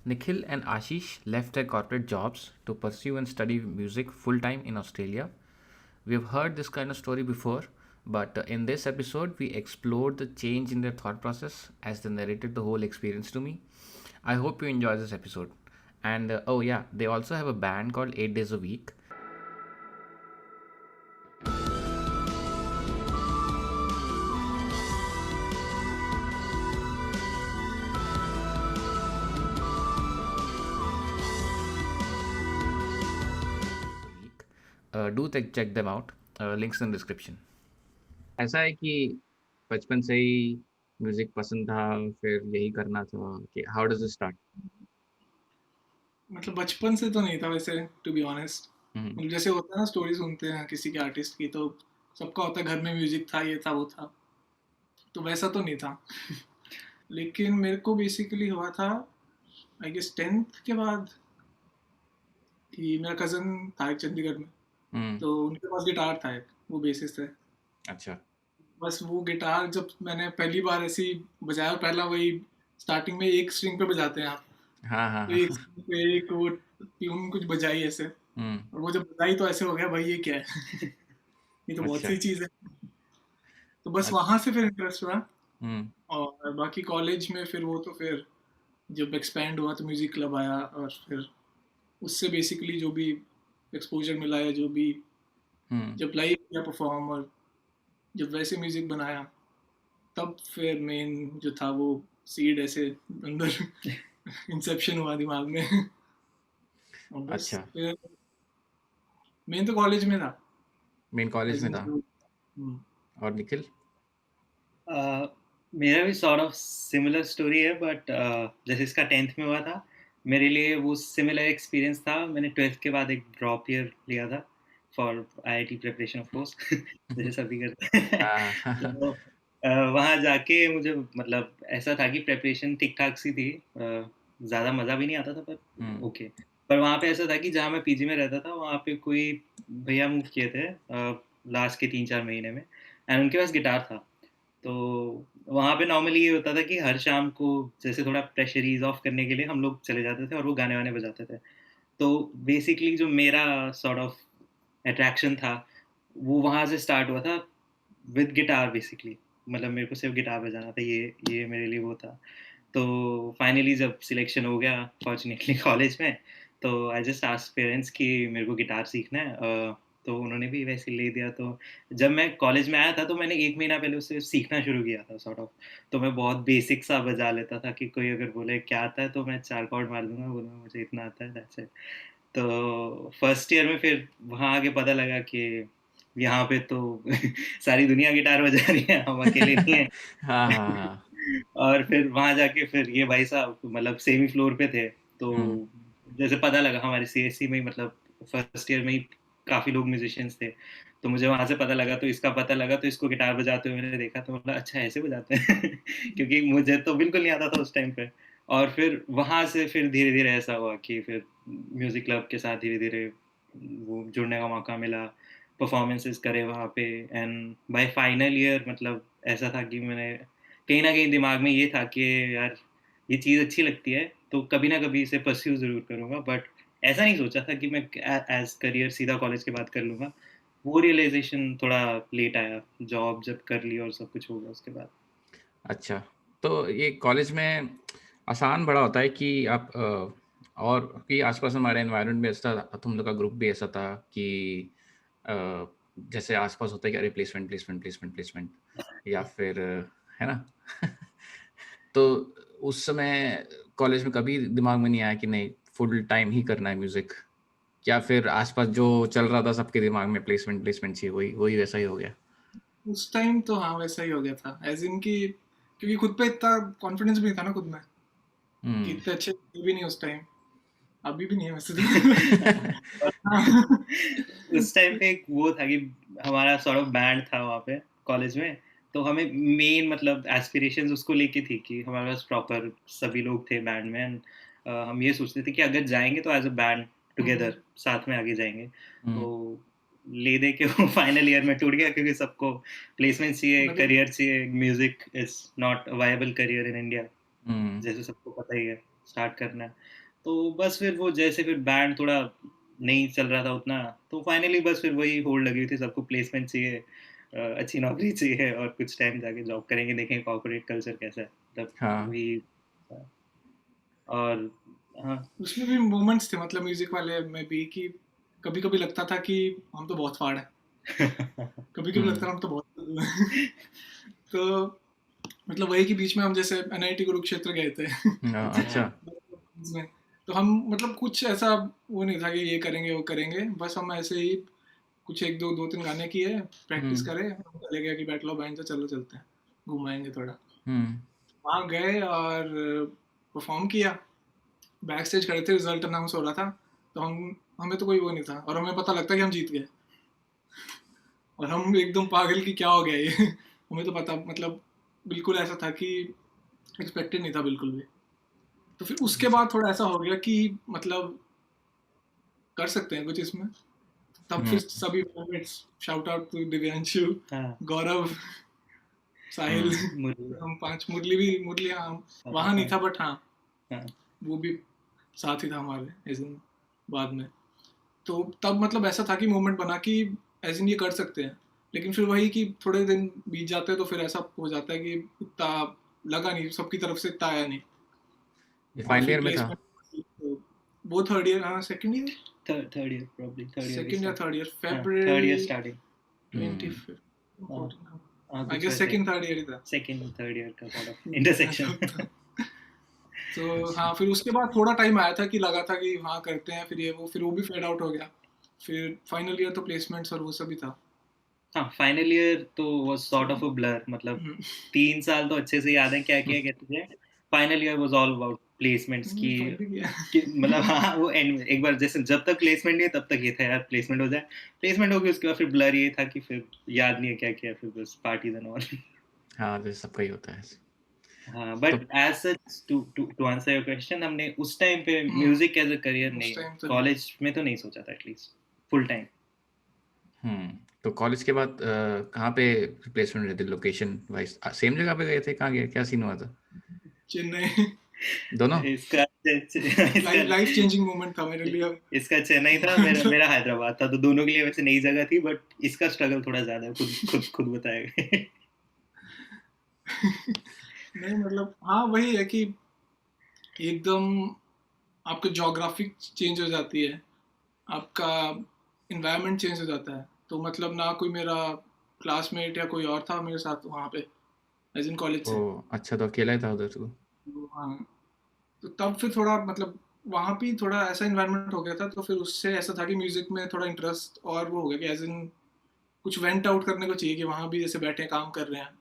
Nikhil and Ashish left their corporate jobs to pursue and study music full time in Australia. We have heard this kind of story before, but in this episode, we explored the change in their thought process as they narrated the whole experience to me. I hope you enjoy this episode. And oh, yeah, they also have a band called 8 Days a Week. Check them out. Links in the description. ऐसा है कि बचपन से ही music पसंद था, फिर यही करना था कि हाउ डज इट स्टार्ट? मतलब बचपन से तो नहीं था वैसे, टू बी ऑनेस्ट। हम्म। मतलब जैसे होता है ना, स्टोरी सुनते हैं किसी के आर्टिस्ट की, तो सबका होता है घर में म्यूजिक था, ये था वो था। तो वैसा तो नहीं था। लेकिन मेरे को बेसिकली हुआ था, आई गेस 10th के बाद, कि मेरा कज़न था एक चंडीगढ़ में। हम्म। तो उनके पास गिटार था एक, वो बेसिस्ट है। अच्छा। बस वो गिटार जब मैंने पहली बार ऐसे ही बजाया, पहला वही स्टार्टिंग में एक स्ट्रिंग पे बजाते हैं आप। हाँ हाँ तो हाँ। एक string पे एक वो ट्यून कुछ बजाई ऐसे, हम्म। और वो जब बजाई तो ऐसे हो गया, भाई ये क्या है। ये तो बहुत अच्छा। सही चीज़ है। तो बस अच्छा। वहाँ से फिर इंटरेस्ट हुआ। हम्म। और बाकी कॉलेज में फिर वो तो फिर जब एक्सपैंड हुआ तो म्यूज़िक क्लब आया, और फिर उससे बेसिकली जो भी एक्सपोज़र मिला या जो भी, हम्म। जब लाइव किया परफॉर्म और जब वैसे म्यूज़िक बनाया, तब फिर मेन जो था वो सीड ऐसे अंदर इंसेप्शन हुआ दिमाग में। और बस अच्छा। फिर मेन तो कॉलेज में था। मेन कॉलेज एज़ में इन था। जो और निखिल? अ, मेरा भी सॉर्ट ऑफ सिमिलर स्टोरी है, बट जैसे इसका 10th में हुआ था, मेरे लिए वो सिमिलर एक्सपीरियंस था। मैंने 12th के बाद एक ड्रॉप ईयर लिया था for IIT preparation, of course. जैसे सभी करते हैं। हाँ। तो वहाँ जाके मुझे मतलब ऐसा था कि प्रिपरेशन ठीक-ठाक सी थी। ज़्यादा मज़ा भी नहीं आता था, पर हम्म। ओके। पर वहाँ पे ऐसा था कि जहाँ मैं पीजी में रहता था, वहाँ पे कोई भैया मूव किए थे लास्ट के 3-4 महीने में, एंड उनके पास गिटार था। तो वहाँ पे नॉर्मली ये होता था कि हर शाम को जैसे थोड़ा प्रेशर ईज़ ऑफ करने के लिए हम लोग चले जाते थे और वो गाने-वाने बजाते थे। तो बेसिकली जो मेरा सॉर्ट ऑफ अट्रैक्शन था, वो वहाँ से स्टार्ट हुआ था विद गिटार बेसिकली। मतलब मेरे को सिर्फ़ गिटार बजाना था, ये मेरे लिए वो था। तो फाइनली जब सिलेक्शन हो गया फॉर्च्यूनेटली कॉलेज में, तो आई जस्ट आस्क्ड पेरेंट्स कि मेरे को गिटार सीखना है। तो उन्होंने भी वैसे ही ले दिया। तो जब मैं कॉलेज में आया था, तो मैंने 1 महीना पहले उससे सीखना शुरू किया था सॉर्ट ऑफ। तो मैं बहुत बेसिक सा बजा लेता था कि कोई अगर बोले क्या आता है, तो मैं 4 कॉर्ड मार दूँगा, बोलूँगा मुझे इतना आता है, दैट्स इट। तो फर्स्ट ईयर में फिर वहाँ आके पता लगा कि यहाँ पे तो सारी दुनिया गिटार बजा रही है, हम अकेले नहीं हैं। हाँ हाँ हाँ। और फिर वहाँ जाके फिर ये भाई साहब मतलब सेम ही फ्लोर पे थे, हम्म। तो जैसे पता लगा हमारे सीएससी में ही, मतलब फर्स्ट ईयर में ही काफ़ी लोग म्यूज़िशियंस थे। तो मुझे वहाँ से पता लगा, तो इसका पता लगा, तो इसको गिटार बजाते हुए मैंने देखा, तो बोला अच्छा ऐसे बजाते हैं। क्योंकि मुझे तो बिल्कुल नहीं आता था उस टाइम पे। और फिर वहाँ से फिर धीरे-धीरे ऐसा हुआ कि फिर म्यूज़िक क्लब के साथ धीरे-धीरे वो जुड़ने का मौका मिला, परफ़ॉर्मेंसेस करे वहाँ पे, एंड बाय फाइनल ईयर मतलब ऐसा था कि मैंने कहीं न कहीं दिमाग में ये था कि यार ये चीज़ अच्छी लगती है, तो कभी ना कभी इसे परस्यू ज़रूर करूँगा। बट ऐसा नहीं सोचा था कि मैं एज़ करियर सीधा कॉलेज के बाद कर लूँगा। वो रियलाइज़ेशन थोड़ा लेट आया, जॉब जब कर ली और सब कुछ हो गया उसके बाद। अच्छा। तो ये कॉलेज में आसान बड़ा होता है कि आप और कि आसपास हमारे एनवायरनमेंट में ऐसा था, तुम लोग का ग्रुप भी ऐसा था कि अ, जैसे आसपास होता है कि अरे प्लेसमेंट प्लेसमेंट प्लेसमेंट प्लेसमेंट, या फिर है ना? तो उस समय कॉलेज में कभी दिमाग में नहीं आया कि नहीं फुल टाइम ही करना है म्यूजिक, या फिर आसपास जो चल रहा था सबके दिमाग में प्लेसमेंट प्लेसमेंट चाहिए, वही वही वैसा ही हो गया? उस टाइम तो हाँ, वैसा ही हो गया था। एज़ इन कि क्योंकि खुद पे इतना कॉन्फिडेंस भी नहीं था ना खुद में, कि हम्म। इतने अच्छे थे भी नहीं उस टाइम। अभी भी नहीं है वैसे तो। और हाँ। उस टाइम पे एक वो था कि हमारा सॉर्ट ऑफ बैंड था वहाँ पे कॉलेज में, तो हमें मेन मतलब एस्पिरेशंस उसको लेके थी कि हमारे पास प्रॉपर सभी लोग थे बैंड में, एंड हम ये सोचते थे कि अगर जाएँगे तो एज़ अ बैंड टुगेदर साथ में आगे जाएँगे। हम्म। तो ले दे के वो फाइनल ईयर में टूट गया, क्योंकि सबको प्लेसमेंट चाहिए, मतलब करियर चाहिए, music is not a viable career in India, hmm. जैसे सबको पता ही है। स्टार्ट करना है। तो बस फिर वो जैसे फिर बैंड थोड़ा नहीं चल रहा था उतना, तो फाइनली बस फिर वही होल्ड लगी हुई थी, सबको प्लेसमेंट चाहिए, अच्छी नौकरी चाहिए और कुछ टाइम जाके जॉब करेंगे, देखेंगे कॉर्पोरेट कल्चर कैसा है, मतलब हाँ। वही था। और हाँ। उसमें भी मोमेंट्स थे मतलब म्यूजिक वाले में भी कि कभी कभी लगता था कि हम तो बहुत फाड़ है, कभी कभी लगता था हम तो बहुत फुद्दू हैं। तो मतलब वही कि बीच में हम जैसे एनआईटी कुरुक्षेत्र गए थे अच्छा। उसमें, तो हम मतलब कुछ ऐसा वो नहीं था कि ये करेंगे वो करेंगे, बस हम ऐसे ही कुछ एक दो दो तीन गाने किए, प्रैक्टिस करे, हम चले गए कि बैठ लो बहन, चलो चलते हैं घुमाएंगे थोड़ा। वहाँ गए और परफॉर्म किया, बैक स्टेज खड़े थे, रिजल्ट अनाउंस हो रहा था, तो हमें तो कोई वो नहीं था और हमें पता लगता कि हम जीत गए और हम एकदम पागल कि क्या हो गया ये हमें तो पता मतलब बिल्कुल ऐसा था कि एक्सपेक्टेड नहीं था बिल्कुल भी। तो फिर उसके बाद थोड़ा ऐसा हो गया कि मतलब कर सकते हैं कुछ इसमें, तब फिर सभी शाउट आउट टू दिव्यांशु, हाँ। गौरव, साहिल, हम पांच, मुरली हाँ वहाँ नहीं था बट हाँ वो भी साथ ही था हमारे एज इन बाद में। तो तब मतलब ऐसा था कि मोमेंट बना कि एज इन ये कर सकते हैं, लेकिन फिर वही कि थोड़े दिन बीत जाते हैं तो फिर ऐसा हो जाता है कि इतना लगा नहीं, सबकी तरफ से इतना आया नहीं। ये और फाइनल फिर ईयर में था? प्लेसमेंट वो थर्ड ईयर, हाँ second year, third year probably, second या थर्ड ईयर, थर्ड ईयर फरवरी स्टार्टिंग 25 हाँ आई कुछ गेस वैसे सेकंड थर्ड ईयर ही था। सेकंड थर्ड ईयर का थोड़ा इंटरसेक्शन। तो हाँ फिर उसके बाद थोड़ा टाइम आया था कि लगा था कि हाँ करते हैं, फिर ये वो, फिर वो भी फेड आउट हो गया। फिर फाइनल ईयर तो प्लेसमेंट्स और वो सब ही था। हाँ फाइनल ईयर तो was sort of a blur, मतलब 3 साल तो अच्छे से याद है क्या किया कहते थे। Final year was all about placements fun भी किया। कि मतलब हाँ वो एंड एक बार जैसे जब तक प्लेसमेंट नहीं है तब तक ये था यार प्लेसमेंट हो जाए, प्लेसमेंट हो गई उसके बाद फिर ब्लर ये था कि फिर याद नहीं है क्या किया, फिर बस पार्टीज एंड ऑल। हाँ जैसे सबका ही होता है। हाँ तो but as such to answer your question, हमने उस टाइम पे म्यूजिक एज अ करियर उस नहीं, टाइम तो नहीं। कॉलेज में तो नहीं सोचा था एटलीस्ट फुल टाइम। तो कॉलेज के बाद कहाँ पे प्लेसमेंट रहती, लोकेशन वाइज सेम जगह पे गए थे? कहाँ गए, क्या सीन हुआ था? चेन्नई दोनों? इसका इसका लाइफ चेंजिंग मोमेंट था मेरे लिए। इसका चेन्नई था, मेरा मेरा हैदराबाद था, तो दोनों के लिए वैसे नई जगह थी, बट इसका स्ट्रगल थोड़ा ज्यादा है, खुद बताएगा। नहीं मतलब हाँ वही है कि एकदम आपका जोग्राफिक चेंज हो जाती है, आपका इन्वायरमेंट चेंज हो जाता है। तो मतलब ना कोई मेरा क्लासमेट या कोई और था मेरे साथ वहाँ पे एज इन कॉलेज ओ से। अच्छा, तो अकेला ही था उधर तो? तो हाँ, तो तब फिर थोड़ा मतलब वहाँ भी थोड़ा ऐसा इन्वायरमेंट हो गया था, तो फिर उससे ऐसा था कि म्यूजिक में थोड़ा इंटरेस्ट और वो हो गया कि एज इन कुछ वेंट आउट करने को चाहिए, कि वहाँ भी जैसे बैठे काम कर रहे हैं।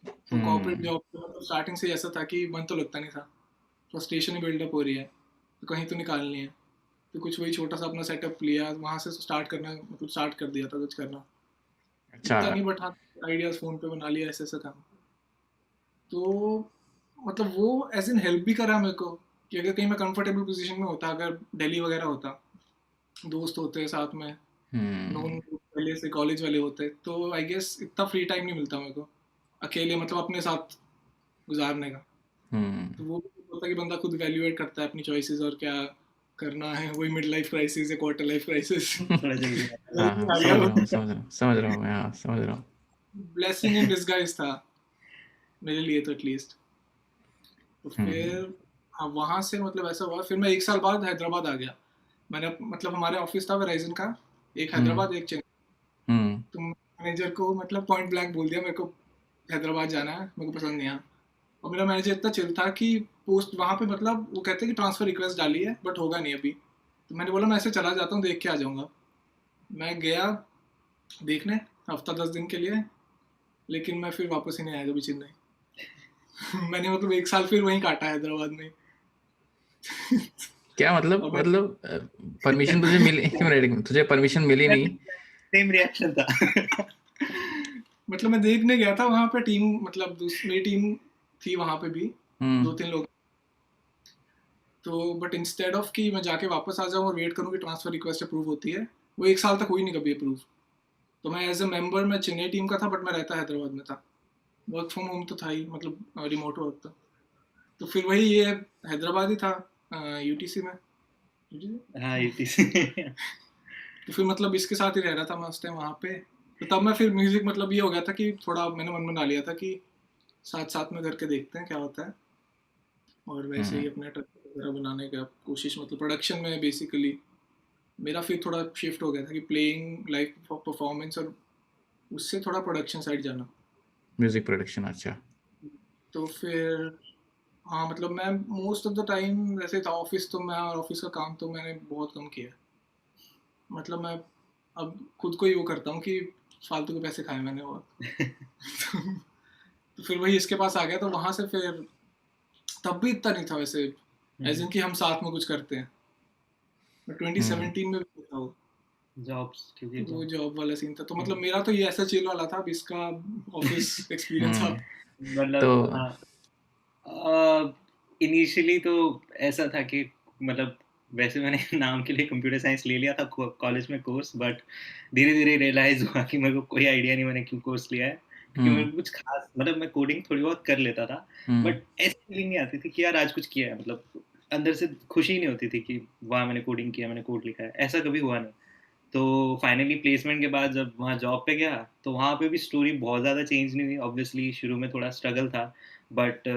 तो कॉर्पोरेट जॉब मतलब स्टार्टिंग से ऐसा था कि मन तो लगता नहीं था, फ्रस्ट्रेशन ही बिल्डअप हो रही है तो कहीं तो निकालनी है। तो कुछ वही छोटा सा अपना सेटअप लिया, वहाँ से स्टार्ट करना, मतलब स्टार्ट कर दिया था कुछ करना। अच्छा। इतना नहीं बट हाँ आइडियाज फ़ोन पे बना लिया, ऐसे ऐसा काम। तो मतलब वो एज इन हेल्प भी करा मेरे को कि अगर कहीं मैं कंफर्टेबल पोजीशन में होता, अगर दिल्ली वगैरह होता, दोस्त होते साथ में, नोन पहले से कॉलेज वाले होते, तो आई गेस इतना फ्री टाइम नहीं मिलता मेरे को अकेले मतलब अपने साथ गुजारने का। तो वो भी होता है कि बंदा खुद वैल्यूएट करता है अपनी चॉइसेस और क्या करना है, वही मिड लाइफ क्राइसिस या क्वार्टर लाइफ क्राइसिस थोड़ा जल्दी हाँ हाँ, आ गया समझ वो। रहा हूँ, समझ रहा हूँ मैं, हाँ समझ रहा हूँ। ब्लेसिंग इन डिसगाइज था मेरे लिए तो एटलीस्ट। तो फिर हाँ वहाँ से मतलब ऐसा हुआ, फिर मैं एक साल बाद हैदराबाद आ गया। मैंने मतलब हमारे ऑफिस था वेराइजन का, एक हैदराबाद एक चेन्नई। तो मैनेजर को मतलब पॉइंट ब्लैंक बोल दिया मेरे को हैदराबाद जाना है, मेरे को पसंद नहीं आया। और मेरा मैनेजर इतना चिल था कि पोस्ट वहाँ पे मतलब वो कहते हैं कि ट्रांसफर रिक्वेस्ट डाली है बट होगा नहीं अभी। तो मैंने बोला मैं ऐसे चला जाता हूँ, देख के आ जाऊँगा। मैं गया देखने हफ्ता 10 दिन के लिए, लेकिन मैं फिर वापस ही नहीं आया कभी चेन्नई। मैंने मतलब एक साल फिर वहीं काटा हैदराबाद में। क्या मतलब? और मैं परमिशन तुझे मिली क्यों नहीं? तुझे परमिशन मिली नहीं? सेम रिएक्शन था। मतलब मैं देखने गया था वहाँ पे, टीम मतलब दूसरी टीम थी वहाँ पे भी, 2-3 लोग। तो बट इंस्टेड ऑफ कि मैं जाके वापस आ जाऊँ और वेट करूँ कि ट्रांसफर रिक्वेस्ट अप्रूव होती है, वो एक साल तक हुई नहीं कभी अप्रूव। तो मैं एज अ मेंबर मैं चेन्नई टीम का था बट मैं रहता हैदराबाद में था। वर्क फ्रॉम होम तो था ही, मतलब रिमोट वर्क था। तो फिर वही ये हैदराबाद ही था, यूटीसी में। हाँ यूटीसी। तो फिर मतलब इसके साथ ही रह रहा था मैं उस टाइम वहाँ पे। तो तब मैं फिर म्यूजिक मतलब ये हो गया था कि थोड़ा मैंने मन बना लिया था कि साथ साथ में करके देखते हैं क्या होता है, और वैसे ही अपने ट्रैक वगैरह बनाने का कोशिश, मतलब प्रोडक्शन में बेसिकली मेरा फिर थोड़ा शिफ्ट हो गया था कि प्लेइंग लाइव परफॉर्मेंस और उससे थोड़ा प्रोडक्शन साइड जाना। म्यूजिक प्रोडक्शन, अच्छा। तो फिर हाँ मतलब मैं मोस्ट ऑफ द टाइम वैसे था ऑफिस, तो मैं और ऑफिस का काम तो मैंने बहुत कम किया। मतलब मैं अब खुद को ही वो करता हूँ कि फालतू के पैसे खाए मैंने बहुत। तो फिर वही इसके पास आ गया, तो वहाँ से फिर तब भी इतना नहीं था वैसे, एज इन कि हम साथ में कुछ करते हैं। मैं हम्म 2017 में भी था वो। जॉब्स, क्योंकि तो वो जॉब। जॉब वाला सीन था, तो मतलब मेरा तो ये ऐसा चिल वाला था, अब इसका ऑफिस एक्सपीरियंस था। हम्म मतलब तो हाँ, इनिशियली तो ऐसा था कि मतलब वैसे मैंने नाम के लिए कंप्यूटर साइंस ले लिया था कॉलेज में कोर्स, बट धीरे धीरे रियलाइज हुआ कि मेरे को कोई आइडिया नहीं मैंने क्यों कोर्स लिया है, क्योंकि मेरे हम्म को कुछ खास, मतलब मैं कोडिंग थोड़ी बहुत कर लेता था, हम्म बट ऐसी फीलिंग नहीं आती थी कि यार आज कुछ किया है, मतलब अंदर से खुशी नहीं होती थी कि वाह मैंने कोडिंग किया, मैंने कोड लिखा है, ऐसा कभी हुआ नहीं। तो फाइनली प्लेसमेंट के बाद जब वहाँ जॉब पे गया, तो वहाँ पे भी स्टोरी बहुत ज़्यादा चेंज नहीं हुई। ऑब्वियसली शुरू में थोड़ा स्ट्रगल था, but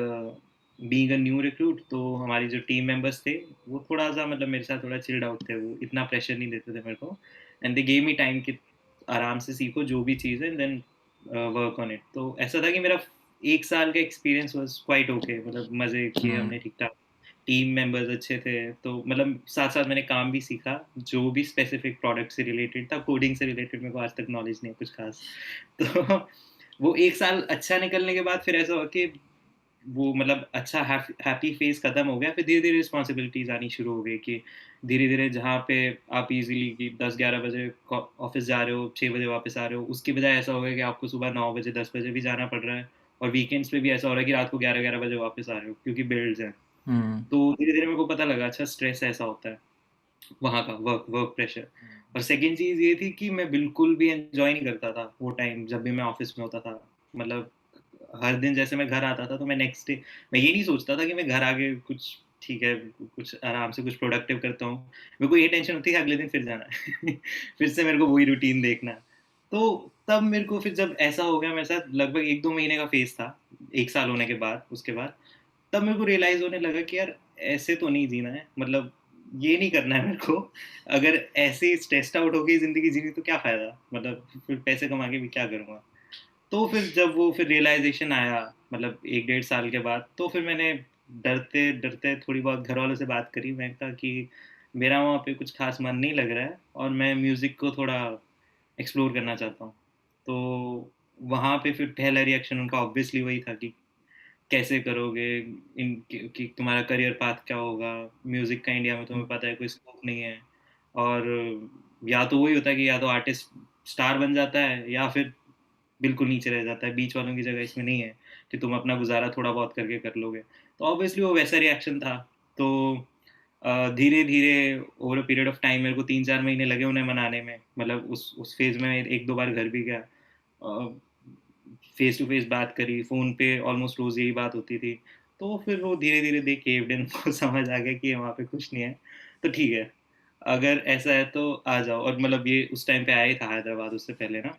being a new recruit, तो हमारी जो टीम मेंबर्स थे वो थोड़ा सा, मतलब मेरे साथ थोड़ा चिल्ड आउट थे, वो इतना प्रेशर नहीं देते थे मेरे को, and they gave me time कि आराम से सीखो जो भी चीज़ है, and then work on it. तो ऐसा था कि मेरा 1 साल का एक्सपीरियंस वाज क्वाइट ओके, मतलब मज़े किए हम्म हमने ठीक ठाक, टीम मेंबर्स अच्छे थे, तो मतलब साथ साथ मैंने काम भी सीखा जो भी स्पेसिफिक प्रोडक्ट से रिलेटेड था। कोडिंग से रिलेटेड मेरे को आज तक नॉलेज नहीं है कुछ खास। तो वो 1 साल अच्छा निकलने के बाद फिर ऐसा हुआ कि वो मतलब अच्छा हैप्पी फेज खत्म हो गया, फिर धीरे धीरे रिस्पॉन्सिबिलिटीज आनी शुरू हो गई कि धीरे धीरे जहाँ पे आप इजीली कि 10-11 बजे ऑफिस जा रहे हो, 6 बजे वापस आ रहे हो, उसकी बजाय ऐसा हो गया कि आपको सुबह 9 बजे 10 बजे भी जाना पड़ रहा है, और वीकेंड्स पे भी ऐसा हो रहा है कि रात को 11-11 बजे वापस आ रहे हो क्योंकि बिल्ड्स हैं। हम्म तो धीरे-धीरे मेरे को पता लगा अच्छा स्ट्रेस ऐसा होता है, वहाँ का वर्क वर्क प्रेशर। और सेकंड चीज़ ये थी कि मैं बिल्कुल भी एन्जॉय नहीं करता था वो टाइम जब भी मैं ऑफ़िस में होता था। मतलब हर दिन जैसे मैं घर आता था तो मैं नेक्स्ट डे मैं ये नहीं सोचता था कि मैं घर आके कुछ ठीक है, कुछ आराम से कुछ प्रोडक्टिव करता हूँ। मेरे को ये टेंशन होती है कि अगले दिन फिर जाना है। फिर से मेरे को वही रूटीन देखना है। तो तब मेरे को फिर जब ऐसा हो गया मेरे साथ, लगभग 1-2 महीने का फ़ेज़ था, 1 साल होने के बाद, उसके बाद तब मेरे को रियलाइज़ होने लगा कि यार ऐसे तो नहीं जीना है, मतलब ये नहीं करना है मेरे को। अगर ऐसे ही स्ट्रेस्ड आउट होके ज़िंदगी जीनी तो क्या फ़ायदा? मतलब फिर पैसे कमा के भी क्या करूँगा? तो फिर जब वो फिर रियलाइज़ेशन आया, मतलब 1 डेढ़ साल के बाद, तो फिर मैंने डरते-डरते थोड़ी बहुत घरवालों से बात करी। मैंने कहा कि मेरा वहाँ पे कुछ ख़ास मन नहीं लग रहा है और मैं म्यूज़िक को थोड़ा एक्सप्लोर करना चाहता हूँ। तो वहाँ पे फिर पहला रिएक्शन उनका ऑब्वियसली वही था कि कैसे करोगे, कि तुम्हारा करियर पाथ क्या होगा? म्यूज़िक का इंडिया में तुम्हें पता है कोई स्कोप नहीं है, और या तो वही होता है कि या तो आर्टिस्ट स्टार बन जाता है या फिर बिल्कुल नीचे रह जाता है, बीच वालों की जगह इसमें नहीं है कि तुम अपना गुज़ारा थोड़ा बहुत करके कर लोगे। तो ऑब्वियसली वो वैसा रिएक्शन था। तो धीरे-धीरे over a period of time मेरे को 3-4 महीने लगे उन्हें मनाने में। मतलब उस फ़ेज़ में 1-2 बार घर भी गया। फेस टू फेस बात करी, फ़ोन पे ऑलमोस्ट रोज़ यही बात होती थी। तो फिर वो धीरे-धीरे दे केव्ड इन, उनको समझ आ गया कि वहाँ पे कुछ नहीं है, तो ठीक है, अगर ऐसा है तो आ जाओ। और मतलब ये उस टाइम पे आया ही था हैदराबाद उससे पहले ना।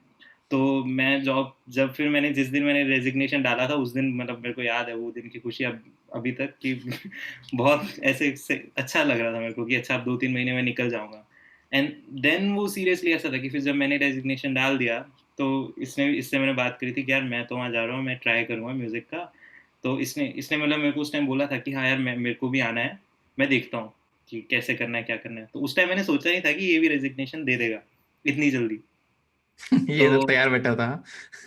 तो मैं जॉब जब फिर मैंने जिस दिन मैंने रेज़िग्नेशन डाला था उस दिन, मतलब मेरे को याद है वो दिन की खुशी अब अभी तक कि बहुत ऐसे से अच्छा लग रहा था मेरे को कि अच्छा अब 2-3 महीने में निकल जाऊँगा। एंड देन वो सीरियसली ऐसा था कि फिर जब मैंने रेज़िग्नेशन डाल दिया, तो इससे मैंने बात करी थी कि यार मैं तो वहाँ जा रहा हूँ, मैं ट्राई करूँगा म्यूज़िक का। तो इसने इसने मतलब मेरे को उस टाइम बोला था कि हाँ यार मेरे को भी आना है, मैं देखता हूँ कि कैसे करना है, क्या करना है। तो उस टाइम मैंने सोचा नहीं था कि ये भी रेज़िग्नेशन दे देगा इतनी जल्दी। ये तो तो तैयार बैठा था।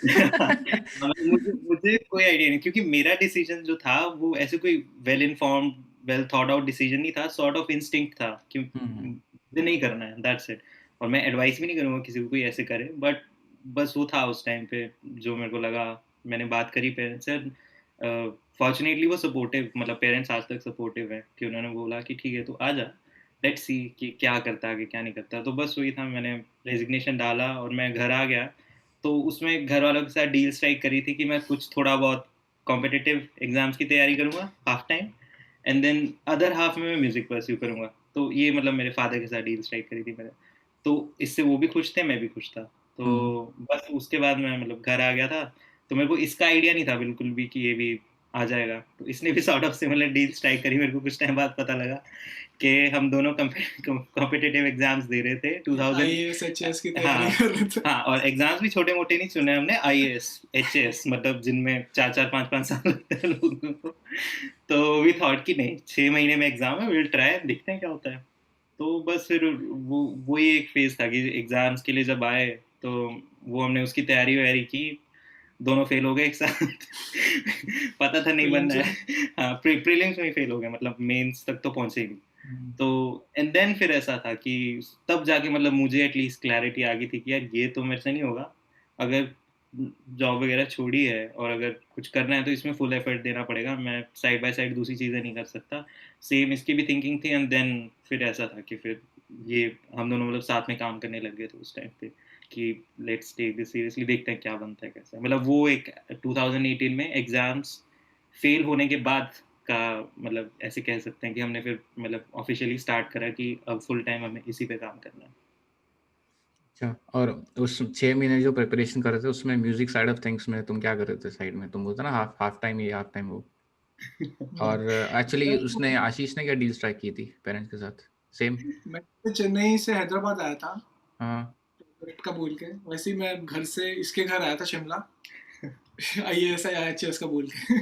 मुझे मुझे कोई आइडिया नहीं, क्योंकि मेरा डिसीजन जो था वो ऐसे कोई well informed, well thought out decision नहीं था, सॉर्ट ऑफ इंस्टिंक्ट था कि हम्म मुझे नहीं करना है, दैट्स इट। और मैं एडवाइस भी नहीं करूँगा किसी को कोई ऐसे करे, बट बस वो था उस टाइम पे जो मेरे को लगा। मैंने बात करी पेरेंट्स से, फॉर्चुनेटली वो सपोर्टिव, मतलब पेरेंट्स आज तक सपोर्टिव हैं कि उन्होंने बोला कि ठीक है तू आ जा, लेट्स सी कि क्या करता है आगे क्या नहीं करता। तो बस वही था, मैंने रेजिग्नेशन डाला और मैं घर आ गया। तो उसमें घर वालों के साथ डील स्ट्राइक करी थी कि मैं कुछ थोड़ा बहुत कॉम्पिटिटिव एग्जाम्स की तैयारी करूँगा half time, and then other half में मैं म्यूजिक परस्यू करूँगा। तो ये मतलब मेरे फादर के साथ डील स्ट्राइक करी थी मैंने। तो इससे वो भी खुश थे, मैं भी खुश था। तो बस उसके बाद मैं मतलब घर आ गया था, तो मेरे को इसका आइडिया नहीं था बिल्कुल भी कि ये भी आ जाएगा। तो इसने भी sort of similar deal strike करी। मेरे को कुछ टाइम बाद पता लगा कि हम दोनों कॉम्पिटिटिव एग्जाम्स दे रहे थे 2000। आईएएस एचएएस की तैयारी हाँ कर रहे थे। हाँ, और एग्जाम्स भी छोटे मोटे नहीं चुने हमने, आईएएस एचएएस मतलब जिनमें 4-4 5-5 साल लगते हैं लोगों को। तो वी थॉट कि नहीं, 6 महीने में एग्जाम है, विल ट्राई, देखते हैं क्या होता है। तो बस फिर वो ही एक फेज था कि एग्जाम्स के लिए जब आए तो वो हमने उसकी तैयारी वैयारी की, दोनों फेल हो गए एक साथ। पता था नहीं बनना है। हाँ, प्रीलिम्स में ही फेल हो गए, मतलब मेंस तक तो पहुंचे ही नहीं। तो एंड देन फिर ऐसा था कि तब जाके मतलब मुझे एटलीस्ट क्लैरिटी आ गई थी कि यार ये तो मेरे से नहीं होगा। अगर जॉब वगैरह छोड़ी है और अगर कुछ करना है तो इसमें फुल एफर्ट देना पड़ेगा, मैं साइड बाय साइड दूसरी चीज़ें नहीं कर सकता। सेम इसकी भी थिंकिंग थी। एंड देन फिर ऐसा था कि फिर ये हम दोनों मतलब साथ में काम करने लग गए थे उस टाइम पे कि लेट्स टेक दिस सीरियसली, देखते हैं क्या बनता है कैसा। मतलब वो एक 2018 में एग्जाम्स फेल होने के बाद का मतलब ऐसे कह सकते हैं कि हमने फिर मतलब ऑफिशियली स्टार्ट करा कि अब फुल टाइम हमें इसी पे काम करना है। अच्छा, और उस 6 महीने जो प्रिपरेशन कर रहे थे उसमें म्यूजिक साइड ऑफ थिंग्स में तुम क्या कर रहे थे साइड में? तुम बोलते ना हाफ हाफ टाइम ये हाफ टाइम वो। और एक्चुअली उसने आशीष ने क्या डील स्ट्राइक की थी पेरेंट्स के साथ? सेम? मैं तो चेन्नई से हैदराबाद आया था हाँ। प्रोजेक्ट का बोल के, वैसे ही मैं घर से इसके घर आया था शिमला। आईएएस आईएचएस का बोल के।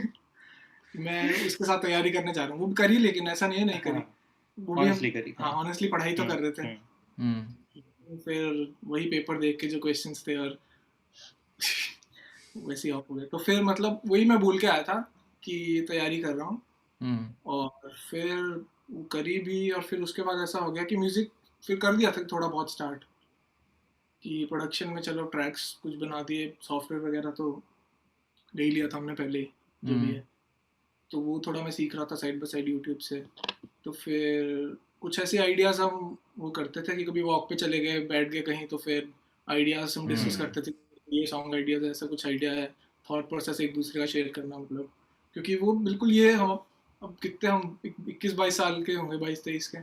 मैं इसके साथ तैयारी करने जा रहा हूँ, वो भी करी, लेकिन ऐसा नहीं है नहीं करी। वो भी हम ऑनेस्टली करी। हाँ ऑनेस्टली पढ़ाई तो कर रहे थे। फिर वही पेपर देख के जो क्वेश्चंस थे और वैसे ही ऑफ हो गए। तो फिर मतलब वही मैं बोल के आया था कि तैयारी कर रहा हूँ, और फिर वो करी भी। और फिर उसके बाद ऐसा हो गया कि म्यूजिक फिर कर दिया था थोड़ा बहुत स्टार्ट, कि प्रोडक्शन में चलो ट्रैक्स कुछ बना दिए, सॉफ्टवेयर वगैरह तो ले ही लिया था हमने पहले ही जो भी है। तो वो थोड़ा मैं सीख रहा था साइड बाय साइड यूट्यूब से। तो फिर कुछ ऐसे आइडियाज़ हम वो करते थे कि कभी वॉक पे चले गए, बैठ गए कहीं, तो फिर आइडियाज़ हम डिस्कस करते थे, ये सॉन्ग आइडियाज़ ऐसा कुछ आइडिया है, थॉट प्रोसेस एक दूसरे का शेयर करना। मतलब क्योंकि वो बिल्कुल ये हम अब कितने हम 21-22 साल के होंगे, 22-23 के,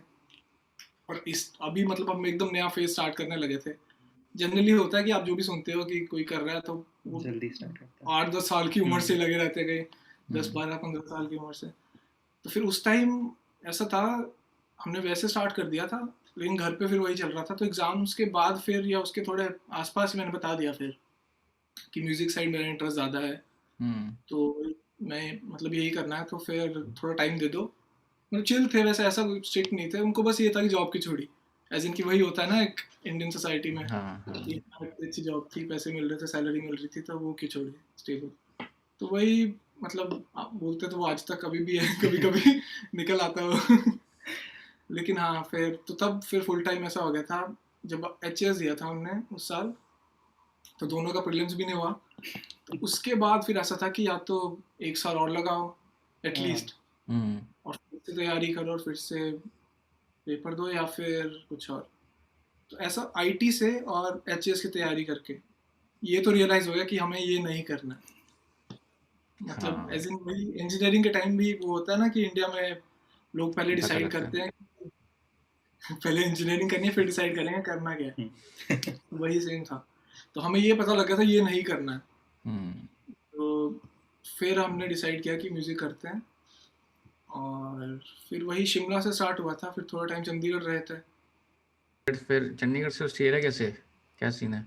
और इस अभी मतलब हम एकदम नया फेज स्टार्ट करने लगे थे। जनरली होता है कि आप जो भी सुनते हो कि कोई कर रहा है तो वो जल्दी स्टार्ट करता है। 8-10 साल की उम्र से लगे रहते गए, 10-12-15 साल की उम्र से। तो फिर उस टाइम ऐसा था, हमने वैसे स्टार्ट कर दिया था, लेकिन घर पे फिर वही चल रहा था। तो एग्जाम्स के बाद फिर या उसके थोड़े आसपास मैंने बता दिया फिर कि म्यूजिक साइड मेरा इंटरेस्ट ज़्यादा है, तो मैं मतलब यही करना है, तो फिर थोड़ा टाइम दे दो। मतलब चिल थे वैसे, ऐसा कोई स्ट्रिक्ट नहीं थे। उनको बस ये था कि जॉब की छोड़ी, एज इन की वही होता है ना एक इंडियन सोसाइटी में, कि अच्छी जॉब थी, पैसे मिल रहे थे, सैलरी मिल रही थी, तो वो क्यों छोड़ी स्टेबल। तो वही मतलब आप बोलते तो वो आज तक कभी भी है, कभी कभी निकल आता हो। लेकिन हाँ फिर तो तब फिर फुल टाइम ऐसा हो गया था जब एचएस दिया था हमने उस साल, तो दोनों का प्रीलिम्स भी नहीं हुआ। तो उसके बाद फिर ऐसा था कि या तो एक साल और लगाओ एटलीस्ट, और फिर से तैयारी करो और फिर से पेपर दो, या फिर कुछ और। तो ऐसा आईटी से और एचएस की तैयारी करके ये तो रियलाइज हो गया कि हमें ये नहीं करना। मतलब एज इन वही इंजीनियरिंग के टाइम भी वो होता है ना कि इंडिया में लोग पहले डिसाइड करते हैं, पहले इंजीनियरिंग करनी है फिर डिसाइड करेंगे करना क्या है। वही सेम था। तो हमें ये पता लगा था ये नहीं करना है। तो फिर हमने डिसाइड किया कि म्यूजिक करते हैं, और फिर वही शिमला से स्टार्ट हुआ था। फिर थोड़ा टाइम चंडीगढ़ रहे थे। फिर चंडीगढ़ से ऑस्ट्रेलिया कैसे, क्या सीन है?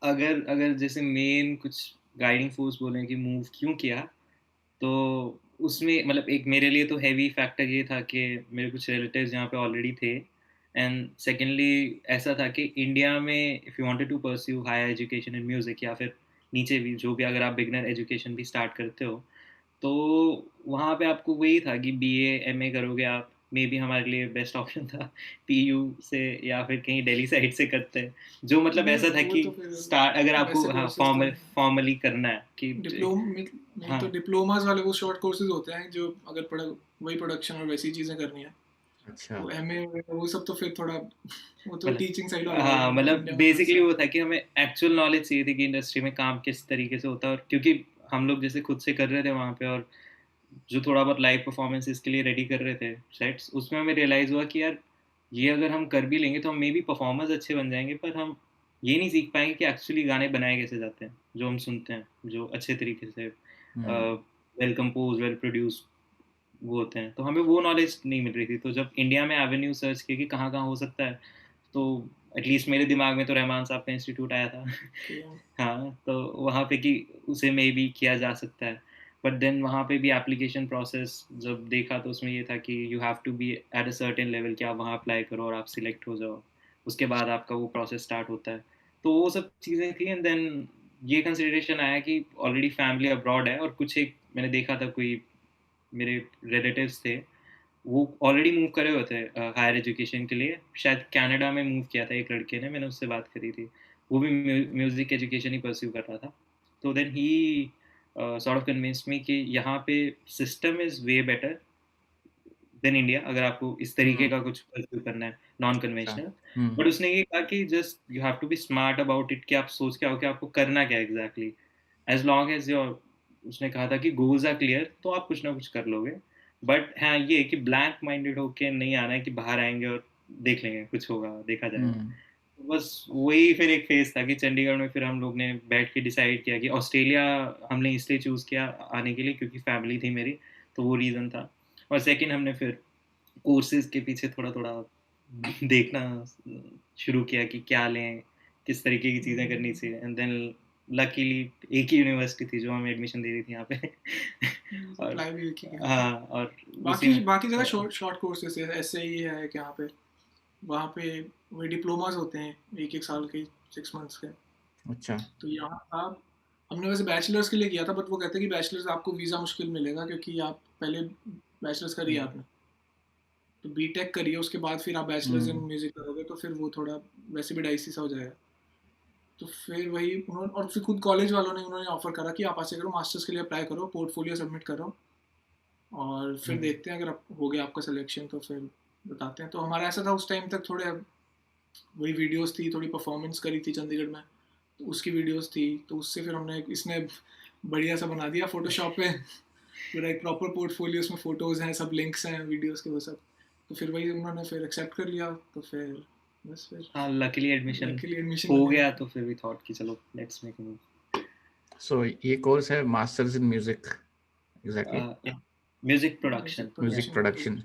अगर अगर जैसे मेन कुछ गाइडिंग फोर्स बोलें कि मूव क्यों किया, तो उसमें मतलब एक मेरे लिए तो हैवी फैक्टर ये था कि मेरे कुछ रिलेटिव्स यहाँ पे ऑलरेडी थे। एंड सेकेंडली ऐसा था कि इंडिया में if you wanted to pursue higher education in music, या फिर नीचे भी जो भी अगर आप बिगनर एजुकेशन भी स्टार्ट करते हो, तो वहाँ पे आपको वही था कि बीए एमए करोगे आप, मे बी हमारे लिए बेस्ट ऑप्शन था पीयू से या फिर कहीं दिल्ली साइड से करते हैं, जो मतलब ऐसा था कि स्टार्ट अगर आपको हाँ फॉर्मली करना है कि हाँ, तो डिप्लोमास वाले वो शॉर्ट कोर्सेज होते हैं जो अगर वही प्रोडक्शन और वैसी चीजें करनी है। अच्छा, तो एमए वो सब तो फिर थोड़ा वो तो टीचिंग साइड वाला हाँ मतलब बेसिकली वो था कि हमें एक्चुअल नॉलेज चाहिए थी कि इंडस्ट्री में काम किस तरीके से होता है। और क्योंकि हम लोग जैसे खुद से कर रहे थे वहाँ पे, और जो थोड़ा बहुत लाइव परफॉर्मेंसेस के लिए रेडी कर रहे थे सेट्स, उसमें हमें रियलाइज़ हुआ कि यार ये अगर हम कर भी लेंगे तो हम मे बी परफॉर्मर्स अच्छे बन जाएँगे, पर हम ये नहीं सीख पाएँगे कि एक्चुअली गाने बनाए कैसे जाते हैं, जो हम सुनते हैं, जो अच्छे तरीके से हम्म। वेल कंपोज़, वेल प्रोड्यूस्ड वो होते हैं। तो हमें वो नॉलेज नहीं मिल रही थी। तो जब इंडिया में एवेन्यू सर्च किए कि कहाँ-कहाँ हो सकता है, तो एटलीस्ट मेरे दिमाग में तो रहमान साहब का इंस्टीट्यूट आया था। कि हाँ, तो वहाँ पे कि उसे मेबी किया जा सकता है। बट देन वहाँ पे भी एप्लीकेशन प्रोसेस जब देखा तो उसमें ये था कि you have to be at a certain level कि आप वहाँ अप्लाई करो और आप सिलेक्ट हो जाओ। उसके बाद आपका वो प्रोसेस स्टार्ट होता है। तो वो सब चीज़ें थी, एंड देन ये कंसिडरेशन आया कि ऑलरेडी फैमिली अब्रॉड है, और कुछ एक मैंने देखा था, कोई मेरे रिलेटिव्स थे, वो ऑलरेडी मूव करे हुए थे हायर एजुकेशन के लिए, शायद कनाडा में मूव किया था एक लड़के ने, मैंने उससे बात करी थी। वो भी म्यूज़िक एजुकेशन ही परस्यू कर रहा था। तो then he sort of convinced me कि यहाँ पे system is way better than India, अगर आपको इस तरीके हम्म। का कुछ परस्यू करना है, नॉन अच्छा। कन्वेंशनल। बट उसने ये कहा कि just you have to be smart about it, कि आप सोच के आओ कि आपको करना क्या है exactly. As long as your, उसने कहा था कि गोल्स आर क्लियर तो आप कुछ ना कुछ कर लोगे। बट हाँ, ये है कि ब्लैंक माइंडेड होके नहीं आना है कि बाहर आएँगे और देख लेंगे, कुछ होगा, देखा जाएगा। हम्म। बस वही फिर एक फ़ेज़ था कि चंडीगढ़ में फिर हम लोग ने बैठ के डिसाइड किया कि ऑस्ट्रेलिया हमने इसलिए चूज़ किया आने के लिए क्योंकि फैमिली थी मेरी, तो वो रीज़न था। और सेकंड हमने फिर कोर्सेज़ के पीछे थोड़ा-थोड़ा देखना शुरू किया कि क्या लें, किस तरीके की चीज़ें करनी चाहिए, एंड देन लकीली एक ही यूनिवर्सिटी थी जो हमें एडमिशन दे रही थी यहाँ पे। और अप्लाई भी एक ही किया था। हाँ, और उसी बाकी में बाकी जगह शॉर्ट शॉर्ट कोर्सेज है, ऐसे ही है कि यहाँ पे, वहाँ पे वही डिप्लोमास होते हैं एक एक साल के, 6 मंथ्स के। अच्छा। तो यहाँ आप, हमने वैसे बैचलर्स के लिए किया था, बट वो कहते हैं कि बैचलर्स आपको वीज़ा मुश्किल मिलेगा क्योंकि आप पहले बैचलर्स करिए आपने, तो बीटेक करिए उसके बाद फिर आप बैचलर्स इन हम्म। म्यूज़िक करोगे, तो फिर वो थोड़ा वैसे भी डाइसी सा हो जाएगा। तो फिर वही उन्होंने, और फिर खुद कॉलेज वालों ने उन्होंने ऑफर करा कि आप ऐसे करो, मास्टर्स के लिए अप्लाई करो, पोर्टफोलियो सबमिट करो, और फिर देखते हैं अगर आप हो गया आपका सिलेक्शन तो फिर बताते हैं। तो हमारा ऐसा था उस टाइम तक, थोड़े वही वीडियोस थी, थोड़ी परफॉर्मेंस करी थी चंडीगढ़ में, तो उसकी वीडियोस थी, तो उससे फिर हमने, इसने बढ़िया सा बना दिया फोटोशॉप पे, पूरा एक प्रॉपर पोर्टफोलियो, उसमें फोटोज हैं, सब लिंक्स हैं वीडियोस के, वो सब। तो फिर वही उन्होंने फिर एक्सेप्ट कर लिया, तो फिर बस फिर हाँ, लकीली एडमिशन लकीली एडमिशन हो हो गया। गया, तो फिर वी थॉट कि चलो लेट्स मेक अ मूव। सो ये कोर्स है masters in music, exactly, music music production. Music production. Production.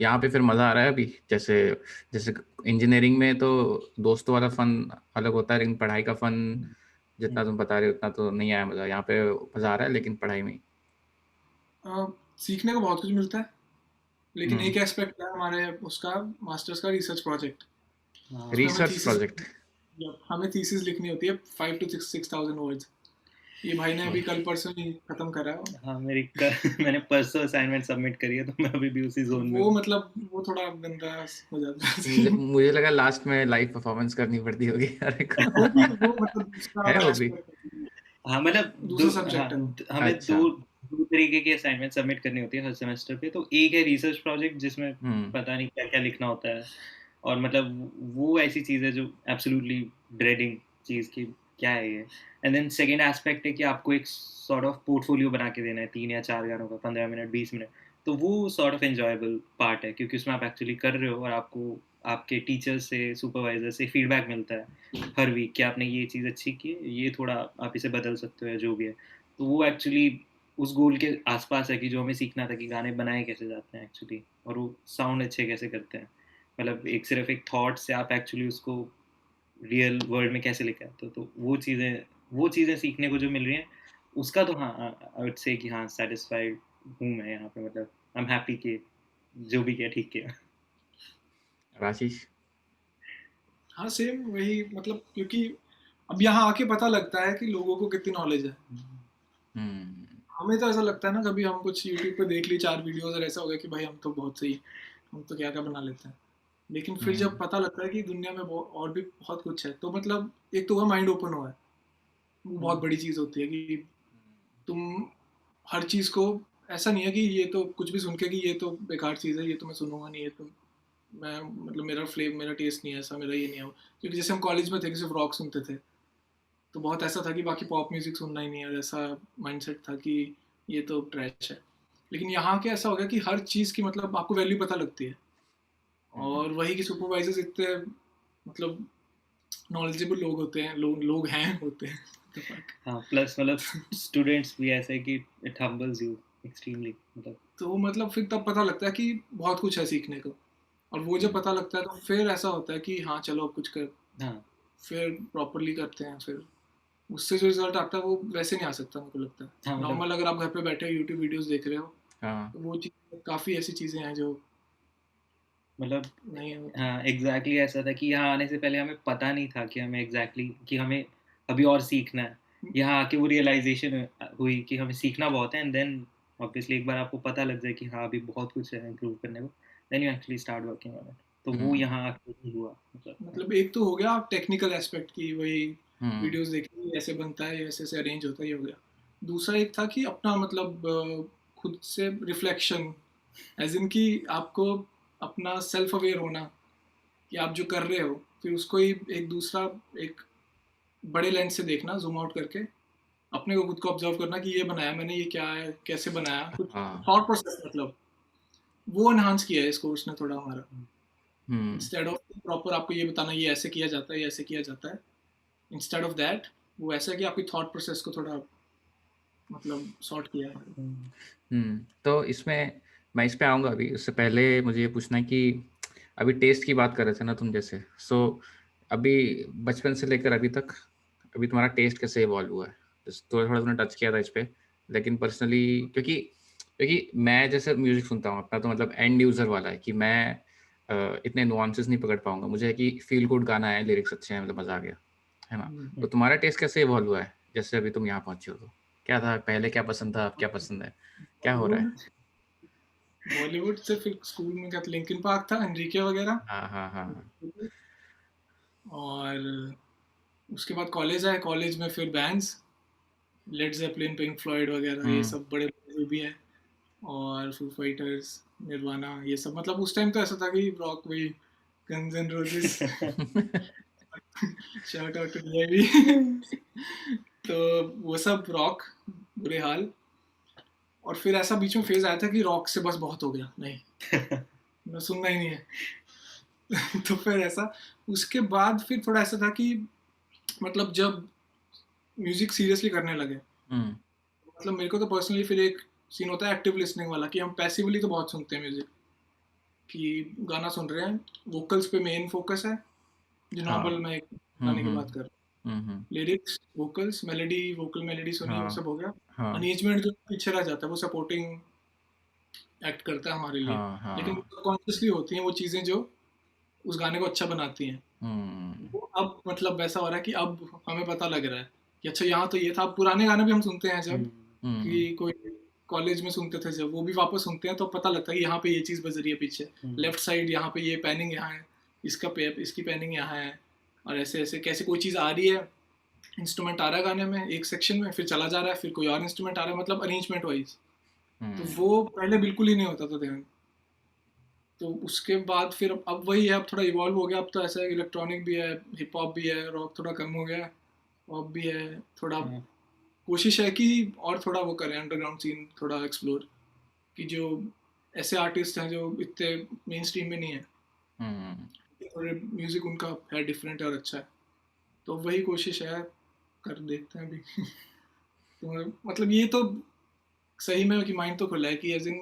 यहाँ पे फिर मजा आ रहा है अभी, जैसे जैसे इंजीनियरिंग में तो दोस्तों वाला फन अलग होता है, लेकिन पढ़ाई का फन जितना तुम बता रहे हो उतना तो नहीं आया मजा। यहाँ पे मजा आ रहा है लेकिन पढ़ाई में। सीखने को बहुत कुछ मिलता है, लेकिन हम्म। एक एस्पेक्ट है हमारे उसका, मास्टर्स का रिसर्च प्रोजेक्ट, हाँ, उसमें हमें रिसर्च थीसिस, प्रोजेक्ट। हमें थीसिस लिखनी होती है 5 to 6 thousand वर्ड्स। ये भाई ने अभी कल परसों ही खत्म करा है। हाँ, मैंने परसों असाइनमेंट सबमिट करी है, तो मैं अभी भी उसी तो जोन में वो हूँ। मतलब वो थोड़ा गंदा हो जाता है मुझे सीन। मुझे लगा लास्ट में लाइव परफॉर्मेंस करनी पड़ती होगी। अरे वो भी, को- वो मतलब दूसरा है वो भी। एस्पेक्ट है, हाँ, मतलब दूसरा सब्जेक्ट हाँ, है वो। हमें अच्छा। दो तरीके की असाइनमेंट सबमिट करनी होती है हर सेमेस्टर पे। तो एक है रिसर्च प्रोजेक्ट जिसमें हम्म। पता नहीं क्या क्या लिखना होता है, और मतलब वो ऐसी चीज़ है जो एब्सोल्युटली ड्रेडिंग चीज़ की, क्या है ये। एंड देन सेकेंड एस्पेक्ट है कि आपको एक सॉर्ट ऑफ पोर्टफोलियो बना के देना है 3 या 4 गानों का, 15 मिनट 20 मिनट। तो वो सॉर्ट ऑफ एंजॉयबल पार्ट है, क्योंकि उसमें आप एक्चुअली कर रहे हो और आपको आपके टीचर से, सुपरवाइजर से फीडबैक मिलता है हर वीक कि आपने ये चीज़ अच्छी की है, ये थोड़ा आप इसे बदल सकते हो या जो भी है। तो वो एक्चुअली उस गोल के आसपास है कि जो हमें सीखना था कि गाने बनाए कैसे जाते हैं एक्चुअली, और वो साउंड अच्छे कैसे करते हैं। मतलब एक सिर्फ एक थॉट से आप एक्चुअली उसको रियल वर्ल्ड में कैसे लेके आते हो। तो वो चीज़ें सीखने को जो मिल रही हैं, उसका तो हाँ, आई वुड से कि हाँ, सैटिस्फाइड हूँ मैं यहाँ पे। मतलब आई एम हैप्पी कि जो भी किया ठीक किया। आशीष। हाँ सेम वही, मतलब क्योंकि अब यहाँ आके पता लगता है कि लोगों को कितनी नॉलेज है। हम्म। हमें तो ऐसा लगता है ना, कभी हम कुछ यूट्यूब पे देख ली 4 वीडियोस और ऐसा हो गया कि भाई हम तो बहुत सही, हम तो क्या क्या बना लेते हैं। लेकिन फिर हम्म। जब पता लगता है कि दुनिया में और भी बहुत कुछ है, तो मतलब एक तो वह माइंड ओपन हुआ है, वो बहुत बड़ी चीज़ होती है कि तुम हर चीज़ को, ऐसा नहीं है कि ये तो कुछ भी सुन के कि ये तो बेकार चीज़ है, ये तो मैं सुनूंगा नहीं, ये तो मैं, मतलब मेरा टेस्ट नहीं है ऐसा, मेरा ये नहीं है वो। क्योंकि जैसे हम कॉलेज में थे कि सिर्फ रॉक सुनते थे, तो बहुत ऐसा था कि बाकी पॉप म्यूजिक सुनना ही नहीं है, और ऐसा माइंडसेट था कि ये तो ट्रैश है। लेकिन यहाँ के ऐसा हो गया कि हर चीज़ की मतलब आपको वैल्यू पता लगती है, और वही कि सुपरवाइजर्स इतने मतलब नॉलेजेबल लोग होते हैं, लोग हैं होते हैं। What the fuck? हाँ, प्लस मतलब स्टूडेंट्स भी ऐसे कि इट हम्बल्स यू एक्सट्रीमली, मतलब तो मतलब फिर तब पता लगता है कि बहुत कुछ है सीखने को, और वो जब पता लगता है तो फिर ऐसा होता है कि हाँ चलो अब कुछ कर, हाँ फिर प्रॉपरली करते हैं, फिर उससे जो रिजल्ट आता है वो वैसे नहीं आ सकता, मेरे को लगता हाँ है। मतलब नॉर्मल अगर आप घर पे बैठे यूट्यूब वीडियोस देख रहे हो, हाँ तो वो चीज़, काफ़ी ऐसी चीज़ें हैं जो मतलब नहीं होती। हाँ एग्जैक्टली ऐसा था कि यहाँ आने से पहले हमें पता नहीं था कि हमें एग्जैक्टली कि हमें अभी और सीखना है। यहाँ आके वो रियलाइजेशन हुई कि हमें सीखना बहुत है, एंड देन ऑब्वियसली एक बार आपको पता लग जाए कि हाँ अभी बहुत कुछ है इम्प्रूव करने को, then you actually start working on it. तो वो हम्म यहाँ आके ही हुआ मतलब। मतलब एक तो हो गया टेक्निकल एस्पेक्ट की, वही हम्म वीडियोस देखी ऐसे बनता है, ऐसे ऐसे अरेंज होता है, ये हो गया। दूसरा एक था कि अपना मतलब खुद से रिफ्लेक्शन, एज इन कि आपको अपना सेल्फ अवेयर होना कि आप जो कर रहे हो, फिर उसको ही एक दूसरा, एक बड़े लेंस से देखना, जूम आउट करके अपने को खुद को ऑब्जर्व करना कि ये बनाया मैंने, ये क्या है, कैसे बनाया, कुछ हाँ थॉट प्रोसेस, मतलब वो एनहांस किया है इस कोर्स ने थोड़ा हमारा। हम्म इंस्टेड ऑफ प्रॉपर आपको ये बताना ये ऐसे किया जाता है, ये ऐसे किया जाता है, इंस्टेड ऑफ दैट वो ऐसा है कि आपकी थॉट प्रोसेस को थोड़ा मतलब सॉर्ट किया है। तो इसमें मैं इस पे आऊँगा अभी, उससे पहले मुझे ये पूछना है कि अभी टेस्ट की बात कर रहे थे ना तुम जैसे, सो अभी बचपन से लेकर अभी तक अभी तुम्हारा टेस्ट कैसे इवॉल्व हुआ है? थोड़ा थोड़ा तुमने टच किया था इस पे, लेकिन पर्सनली क्योंकि क्योंकि मैं जैसे म्यूजिक सुनता हूँ अपना, तो मतलब एंड यूजर वाला है कि मैं इतने नुआंसेस नहीं पकड़ पाऊंगा। मुझे है कि फील गुड गाना है, लिरिक्स अच्छे हैं, मतलब मजा आ गया, है ना? तो तुम्हारा टेस्ट कैसे इवॉल्व हुआ है जैसे अभी तुम यहाँ पहुंचे हो? तो क्या था पहले, क्या पसंद था, अब क्या पसंद है, क्या हो रहा है? बॉलीवुड, बॉलीवुड से फिर स्कूल में क्या था, लिंकिन पार्क था, एनरिके वगैरह, हाँ हाँ हाँ और उसके बाद कॉलेज आए, कॉलेज में फिर bands, Led Zeppelin, pink Floyd वगैरह, ये हम्म सब बड़े जो भी है, और फू फाइटर्स, निर्वाणा, ये सब। मतलब उस टाइम तो ऐसा था कि रॉक, वही Guns and Roses, shout out to DIV. तो वो सब रॉक, बुरे हाल। और फिर ऐसा बीच में फेज आया था कि रॉक से बस बहुत हो गया, नहीं मैं सुनना ही नहीं है। तो फिर ऐसा, उसके बाद फिर थोड़ा ऐसा था कि मतलब जब म्यूजिक सीरियसली करने लगे, हम्म मतलब मेरे को तो पर्सनली फिर एक सीन होता है एक्टिव लिसनिंग वाला, कि हम पैसिवली तो बहुत सुनते हैं म्यूजिक, कि गाना सुन रहे हैं, वोकल्स पे मेन फोकस है, जो हाँ नॉर्मल मैं एक हम्म गाने की हम्म बात कर रहा हम्म हूँ, lyrics, vocals, melody, vocal melody सुनी, वो हाँ सब हो गया। हाँ अरेंजमेंट जो पीछे रह जाता है वो सपोर्टिंग एक्ट करता है हमारे लिए, हाँ लेकिन हाँ कॉन्शियसली होती हैं वो चीज़ें जो उस गाने को अच्छा बनाती हैं। हम्म वो अब मतलब वैसा हो रहा है कि अब हमें पता लग रहा है कि अच्छा यहाँ तो ये था। पुराने गाने भी हम सुनते हैं जब, हम्म कि कोई कॉलेज में सुनते थे जब, वो भी वापस सुनते हैं तो पता लगता है कि यहाँ पे ये चीज़ बज रही है पीछे, लेफ्ट साइड यहाँ पे ये पैनिंग यहाँ है, इसका पे इसकी पैनिंग यहाँ है, और ऐसे ऐसे कैसे कोई चीज़ आ रही है, इंस्ट्रूमेंट आ रहा है गाने में एक सेक्शन में, फिर चला जा रहा है, फिर कोई और इंस्ट्रूमेंट आ रहा है, मतलब अरेंजमेंट वाइज। तो हम्म वो पहले बिल्कुल ही नहीं होता था ध्यान। तो उसके बाद फिर अब वही है, अब थोड़ा इवॉल्व हो गया, अब तो ऐसा है इलेक्ट्रॉनिक भी है, हिप हॉप भी है, रॉक थोड़ा कम हो गया, पॉप भी है थोड़ा। कोशिश है कि और थोड़ा वो करें, अंडरग्राउंड सीन थोड़ा एक्सप्लोर, कि जो ऐसे आर्टिस्ट हैं जो इतने मेन स्ट्रीम में नहीं है, हम्म थोड़े म्यूजिक उनका है डिफरेंट और अच्छा है, तो वही कोशिश है, कर देखते हैं अभी। तो मतलब ये तो सही में कि माइंड तो खुला है कि एज इन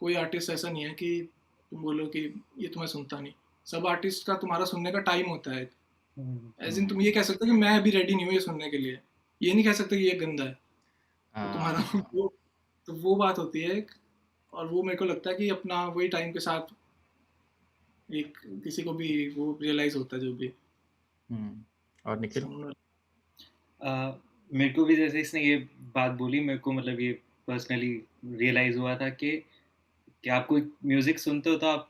कोई आर्टिस्ट ऐसा नहीं है कि तुम बोलो कि ये तुम्हें सुनता नहीं। सब आर्टिस्ट का तुम्हारा सुनने का टाइम होता है, एज इन तुम ये कह सकते हो कि मैं अभी रेडी नहीं हूँ ये सुनने के लिए, ये नहीं कह सकते कि ये गंदा है, तो तुम्हारा हाँ वो, तो वो बात होती है एक। और वो मेरे को लगता है कि अपना वही टाइम के साथ एक किसी को भी वो रियलाइज होता है जो भी और निखिल? साउंड। मेरे को भी जैसे इसने ये बात बोली, मेरे को मतलब ये पर्सनली रियलाइज हुआ था कि आप कोई म्यूजिक सुनते हो तो आप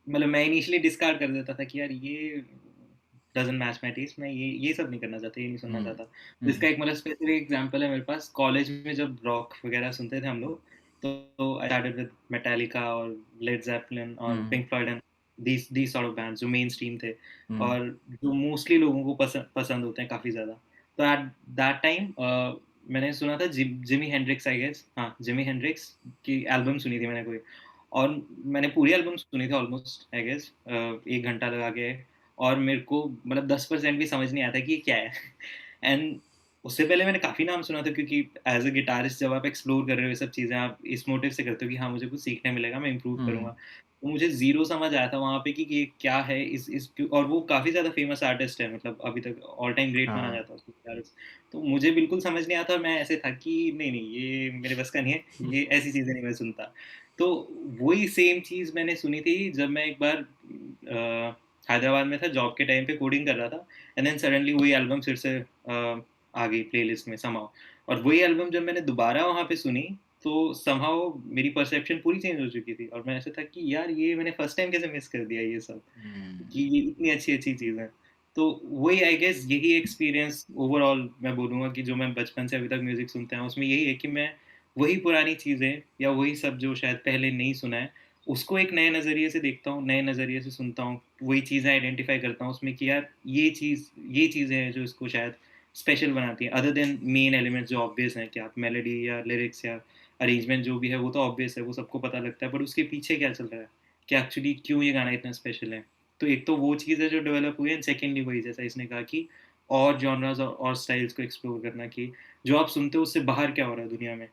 मतलब मैं इनिशियली डिस्कार्ड कर देता था कि यार ये डजंट मैच माय टेस्ट, मैं ये सब नहीं करना चाहता, ये नहीं सुनना हम्म चाहता। तो इसका एक मतलब स्पेसिफिक एग्जांपल है मेरे पास। कॉलेज में जब रॉक वगैरह सुनते थे हम लोग, तो आई स्टार्टेड विद मेटालिका और लेड जेपलिन और hmm Pink Floyd and these sort of bands जो मेन स्ट्रीम थे हम्म और जो मोस्टली लोगों को पसंद पसंद होते हैं काफ़ी ज़्यादा। तो एट दैट टाइम मैंने सुना था जिमी हेंड्रिक्स, आई गेस, हाँ जिमी हेंड्रिक्स की एल्बम सुनी थी मैंने कोई, और मैंने पूरी एल्बम सुनी थी ऑलमोस्ट, आई गेस 1 घंटा लगा के, और मेरे को मतलब 10% भी समझ नहीं आता कि ये क्या है एंड उससे पहले मैंने काफ़ी नाम सुना था, क्योंकि एज अ गिटारिस्ट जब आप एक्सप्लोर कर रहे हो ये सब चीज़ें, आप इस मोटिव से करते हो कि हाँ मुझे कुछ सीखने मिलेगा, मैं इम्प्रूव करूँगा। तो मुझे ज़ीरो समझ आया था वहाँ पे कि ये क्या है, और वो काफ़ी ज़्यादा फेमस आर्टिस्ट है, मतलब अभी तक ऑल टाइम ग्रेट माना हाँ। जाता है उसको गिटारिस्ट। तो मुझे बिल्कुल समझ नहीं आता, मैं ऐसे था कि नहीं नहीं ये मेरे बस का नहीं है, ये ऐसी चीज़ें नहीं मैं सुनता। तो वही सेम चीज़ मैंने सुनी थी जब मैं एक बार हैदराबाद में था, जॉब के टाइम पे कोडिंग कर रहा था, एंड देन सडनली वही एल्बम फिर से आ गई प्लेलिस्ट में समहाउ, और वही एल्बम जब मैंने दोबारा वहाँ पे सुनी, तो समहाउ मेरी परसेप्शन पूरी चेंज हो चुकी थी, और मैं ऐसा था कि यार ये मैंने फर्स्ट टाइम कैसे मिस कर दिया ये सब, कि ये इतनी अच्छी अच्छी चीज़ है। तो वही आई गेस यही एक्सपीरियंस ओवरऑल मैं बोलूँगा कि जो मैं बचपन से अभी तक म्यूज़िक सुनते हैं उसमें यही है कि मैं वही पुरानी चीज़ें या वही सब जो शायद पहले नहीं सुना है, उसको एक नए नज़रिए से देखता हूँ, नए नज़रिए से सुनता हूँ, वही चीज़ें आइडेंटिफ़ाई करता हूँ उसमें कि यार ये चीज़ें हैं जो इसको शायद स्पेशल बनाती हैं, अदर देन मेन एलिमेंट्स जो ऑब्वियस हैं कि आप मेलोडी या लिरिक्स या अरेंजमेंट जो भी है वो तो ऑब्वियस है, वो सबको पता लगता है, बट उसके पीछे क्या चल रहा है, कि एक्चुअली क्यों ये गाना इतना स्पेशल है। तो एक तो वो चीज़ है जो डेवलप हुई है, एंड सेकेंडली वही जैसा इसने कहा कि और जॉनरास और स्टाइल्स को एक्सप्लोर करना, कि जो आप सुनते हो उससे बाहर क्या हो रहा है दुनिया में,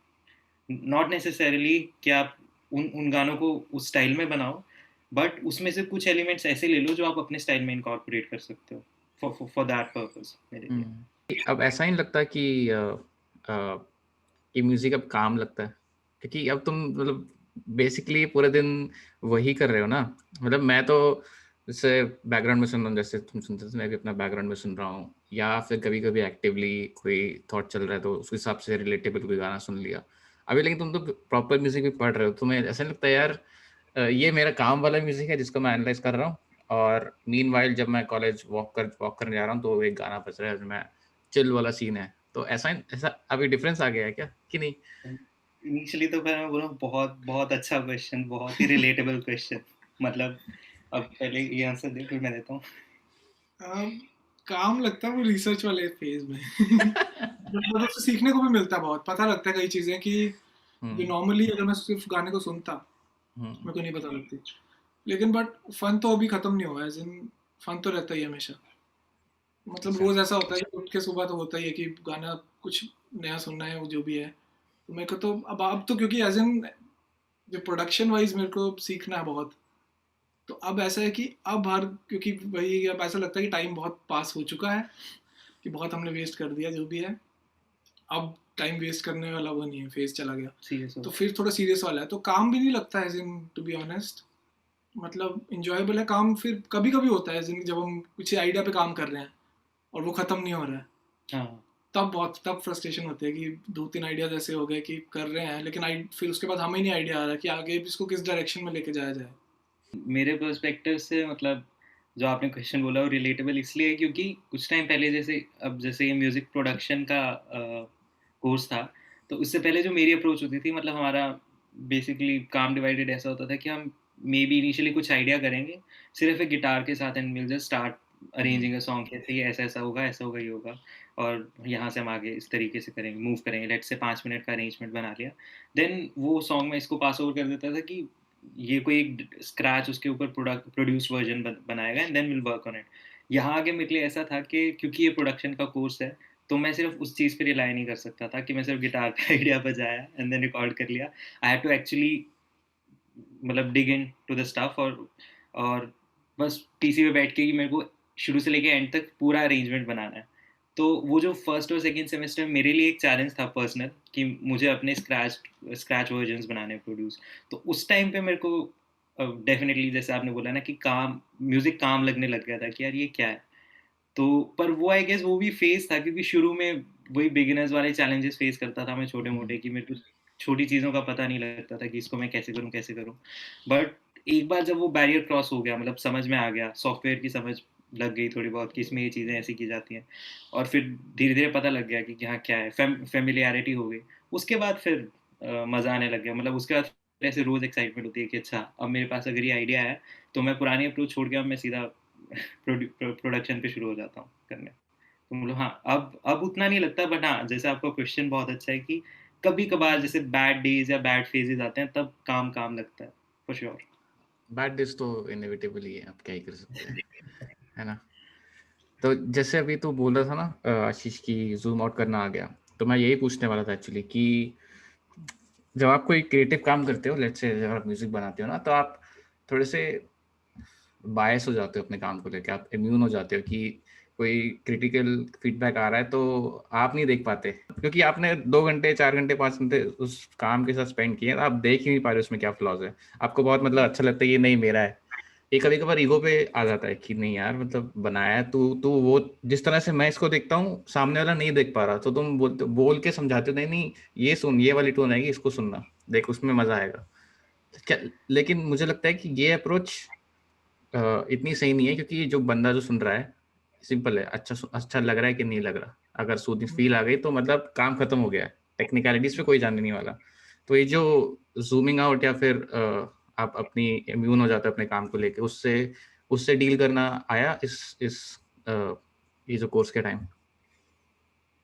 नॉट नेसेसरीली कि आप उन उन गानों को उस स्टाइल में बनाओ, बट उसमें से कुछ एलिमेंट्स ऐसे ले लो जो आप अपने स्टाइल में इनकॉर्पोरेट कर सकते हो, फॉर दैट पर्पस मेरे लिए। अब ऐसा नहीं लगता कि ये म्यूजिक अब काम लगता है, क्योंकि अब तुम मतलब बेसिकली पूरे दिन वही कर रहे हो ना। मतलब मैं तो जैसे बैकग्राउंड में सुन रहा हूँ, जैसे तुम सुनते थे मैं भी अपना बैकग्राउंड में सुन रहा हूँ, या फिर कभी कभी एक्टिवली कोई थॉट चल रहा है तो उस हिसाब से रिलेटेबल कोई गाना सुन लिया। अभी लेकिन तुम तो प्रॉपर म्यूजिक भी पढ़ रहे हो, तुम्हें ऐसा नहीं लगता यार ये मेरा काम वाला म्यूजिक है जिसको मैं एनालाइज कर रहा हूँ, और मीनवाइल जब मैं कॉलेज वॉक करने जा रहा हूँ तो एक गाना बज रहा है जो मैं चिल वाला सीन है, तो ऐसा अभी डिफरेंस आ गया है क्या कि नहीं? इनिशियली तो मैं बोला बहुत बहुत अच्छा क्वेश्चन, बहुत ही रिलेटेबल क्वेश्चन, मतलब अब पहले ये आंसर दे फिर मैं देता हूँ। अम, काम लगता है वो रिसर्च वाले फेज में मतलब उससे सीखने को भी मिलता है, बहुत पता लगता है कई चीजें कि जो हम्म। नॉर्मली अगर मैं सिर्फ गाने को सुनता हम्म। मेरे को नहीं पता लगती। लेकिन बट फन तो अभी खत्म नहीं हुआ है, एज इन फन तो रहता ही है हमेशा। मतलब अच्छा। रोज ऐसा होता है कि उठ के सुबह तो होता ही है कि गाना कुछ नया सुनना है, वो जो भी है। तो मेरे को तो अब तो क्योंकि एज इन जो प्रोडक्शन वाइज मेरे को सीखना है बहुत, तो अब ऐसा है कि अब हर क्योंकि वही अब ऐसा लगता है कि टाइम बहुत पास हो चुका है, कि बहुत हमने वेस्ट कर दिया जो भी है। अब टाइम वेस्ट करने वाला वो नहीं है, फेज चला गया। सीरियस हो तो गया। फिर थोड़ा सीरियस वाला है, तो काम भी नहीं लगता है, इन टू बी ऑनेस्ट। मतलब इंजॉयबल है काम, फिर कभी कभी होता है जब हम कुछ आइडिया पे काम कर रहे हैं और वो खत्म नहीं हो रहा है, हाँ, तब फ्रस्ट्रेशन होती है कि 2-3 आइडियाज ऐसे हो गए कि कर रहे हैं, लेकिन फिर उसके बाद हमें नहीं आइडिया आ रहा कि आगे इसको किस डायरेक्शन में लेके जाया जाए। मेरे पर्सपेक्टिव से मतलब जो आपने क्वेश्चन बोला वो रिलेटेबल इसलिए है क्योंकि कुछ टाइम पहले जैसे ये म्यूजिक प्रोडक्शन का कोर्स था, तो उससे पहले जो मेरी अप्रोच होती थी, मतलब हमारा बेसिकली काम डिवाइडेड ऐसा होता था कि हम मे बी इनिशियली कुछ आइडिया करेंगे सिर्फ एक गिटार के साथ, and will just start arranging a song, कैसे ये ऐसा ऐसा होगा, ऐसा होगा, ये होगा, और यहाँ से हम आगे इस तरीके से करेंगे, मूव करेंगे, लेट्स से 5 मिनट का अरेंजमेंट बना लिया, देन वो सॉन्ग में इसको पास ओवर कर देता था कि ये कोई एक स्क्रैच उसके ऊपर प्रोड्यूस वर्जन बनाएगा, and then will work on it. यहाँ आगे मेरे लिए ऐसा था कि क्योंकि ये प्रोडक्शन का कोर्स है, तो मैं सिर्फ उस चीज़ पे रिलाई नहीं कर सकता था कि मैं सिर्फ गिटार पे आइडिया बजाया एंड देन रिकॉर्ड कर लिया। आई हैड टू एक्चुअली मतलब डिग इन टू द स्टफ, और बस पीसी पे बैठ के ही मेरे को शुरू से लेके एंड तक पूरा अरेंजमेंट बनाना है। तो वो जो फर्स्ट और सेकंड सेमेस्टर मेरे लिए एक चैलेंज था पर्सनल, कि मुझे अपने स्क्रैच वर्जन्स बनाने प्रोड्यूस। तो उस टाइम पे मेरे को डेफिनेटली जैसे आपने बोला ना कि काम म्यूजिक काम लगने लग गया था कि यार ये क्या है। तो पर वो आई गेस वो भी फेज था, क्योंकि शुरू में वही बिगिनर्स वाले चैलेंजेस फेस करता था मैं, छोटे मोटे, कि मेरे को छोटी चीज़ों का पता नहीं लगता था कि इसको मैं कैसे करूँ। बट एक बार जब वो बैरियर क्रॉस हो गया, मतलब समझ में आ गया, सॉफ्टवेयर की समझ लग गई थोड़ी बहुत कि इसमें ये चीज़ें ऐसी की जाती हैं, और फिर धीरे धीरे पता लग गया कि हाँ क्या है, फेमिलियरिटी हो गई। उसके बाद फिर मज़ा आने लग गया, मतलब उसके बाद फिर ऐसे रोज़ एक्साइटमेंट होती है कि अच्छा अब मेरे पास अगर ये आइडिया है, तो मैं पुरानी अप्रोच छोड़ के अब मैं सीधा प्रोडक्शन पे शुरू हो जाता हूँ करने। तो मतलब हाँ, अब उतना नहीं लगता, बट हाँ, जैसे आपका क्वेश्चन बहुत अच्छा है कि कभी-कभार जैसे बैड डेज़ या बैड फेजेज़ आते हैं, तब काम लगता है, फॉर श्योर। बैड डेज़ तो इनेविटेबल ही है, आप क्या ही कर सकते हैं, है ना? तो जैसे अभी तू बोल रहा था ना आशीष की ज़ूम आउट करना आ गया, तो मैं यही पूछने वाला था एक्चुअली कि जब आप कोई क्रिएटिव काम करते हो, लेट्स से जब आप म्यूज़िक बनाते हो ना, तो आप थोड़े से बायस हो जाते हो अपने काम को लेके, आप इम्यून हो जाते हो कि कोई क्रिटिकल फीडबैक आ रहा है तो आप नहीं देख पाते क्योंकि आपने 2 घंटे 4 घंटे 5 घंटे उस काम के साथ स्पेंड किए, आप देख ही नहीं पा रहे उसमें क्या फ्लॉज है। आपको बहुत मतलब अच्छा लगता है ये नहीं मेरा है। ये कभी कभार ईगो पे आ जाता है कि नहीं यार मतलब बनाया है तू तू वो जिस तरह से मैं इसको देखता हूँ सामने वाला नहीं देख पा रहा, तो तुम बोल के समझाते हो नहीं नहीं ये सुन, ये वाली टोन आएगी, इसको सुनना, देख उसमें मजा आएगा। क्या, लेकिन मुझे लगता है कि ये अप्रोच इतनी सही नहीं है क्योंकि जो बंदा जो सुन रहा है सिंपल है, अच्छा लग रहा है कि नहीं लग रहा, अगर सूदिंग फील आ गई तो मतलब काम खत्म हो गया है, टेक्निकलिटीज पे कोई जानने नहीं वाला। तो ये जो जूमिंग आउट या फिर आप अपनी इम्यून हो जाते हो अपने काम को लेके, उससे उससे डील करना आया इस ये जो कोर्स के टाइम।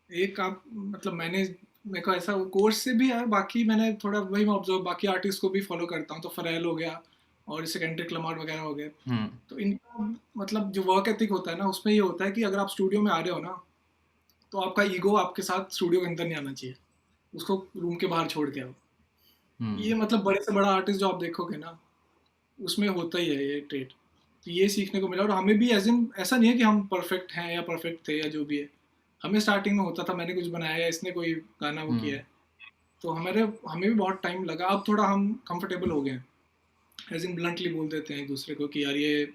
एक आप मतलब मैंने मेरे को ऐसा कोर्स से भी है, बाकी मैंने थोड़ा वही मैं ऑब्जर्व बाकी आर्टिस्ट को भी फॉलो करता हूँ, तो फरेल हो गया और जैसे केंड्रिक लमार वगैरह हो गए। हम्म। तो इनका मतलब जो वर्क एथिक होता है ना, उसमें ये होता है कि अगर आप स्टूडियो में आ रहे हो ना, तो आपका ईगो आपके साथ स्टूडियो के अंदर नहीं आना चाहिए, उसको रूम के बाहर छोड़ के आओ। हम्म। ये मतलब बड़े से बड़ा आर्टिस्ट जो आप देखोगे ना, उसमें होता ही है ये ट्रेट। तो ये सीखने को मिला, और हमें भी एज इन ऐसा नहीं है कि हम परफेक्ट हैं या परफेक्ट थे या जो भी है। हमें स्टार्टिंग में होता था, मैंने कुछ बनाया या इसने कोई गाना वो किया हम्म। है, तो हमें भी बहुत टाइम लगा। अब थोड़ा हम कंफर्टेबल हो गए हैं, एज इन ब्लंटली बोल देते हैं एक दूसरे को कि यार ये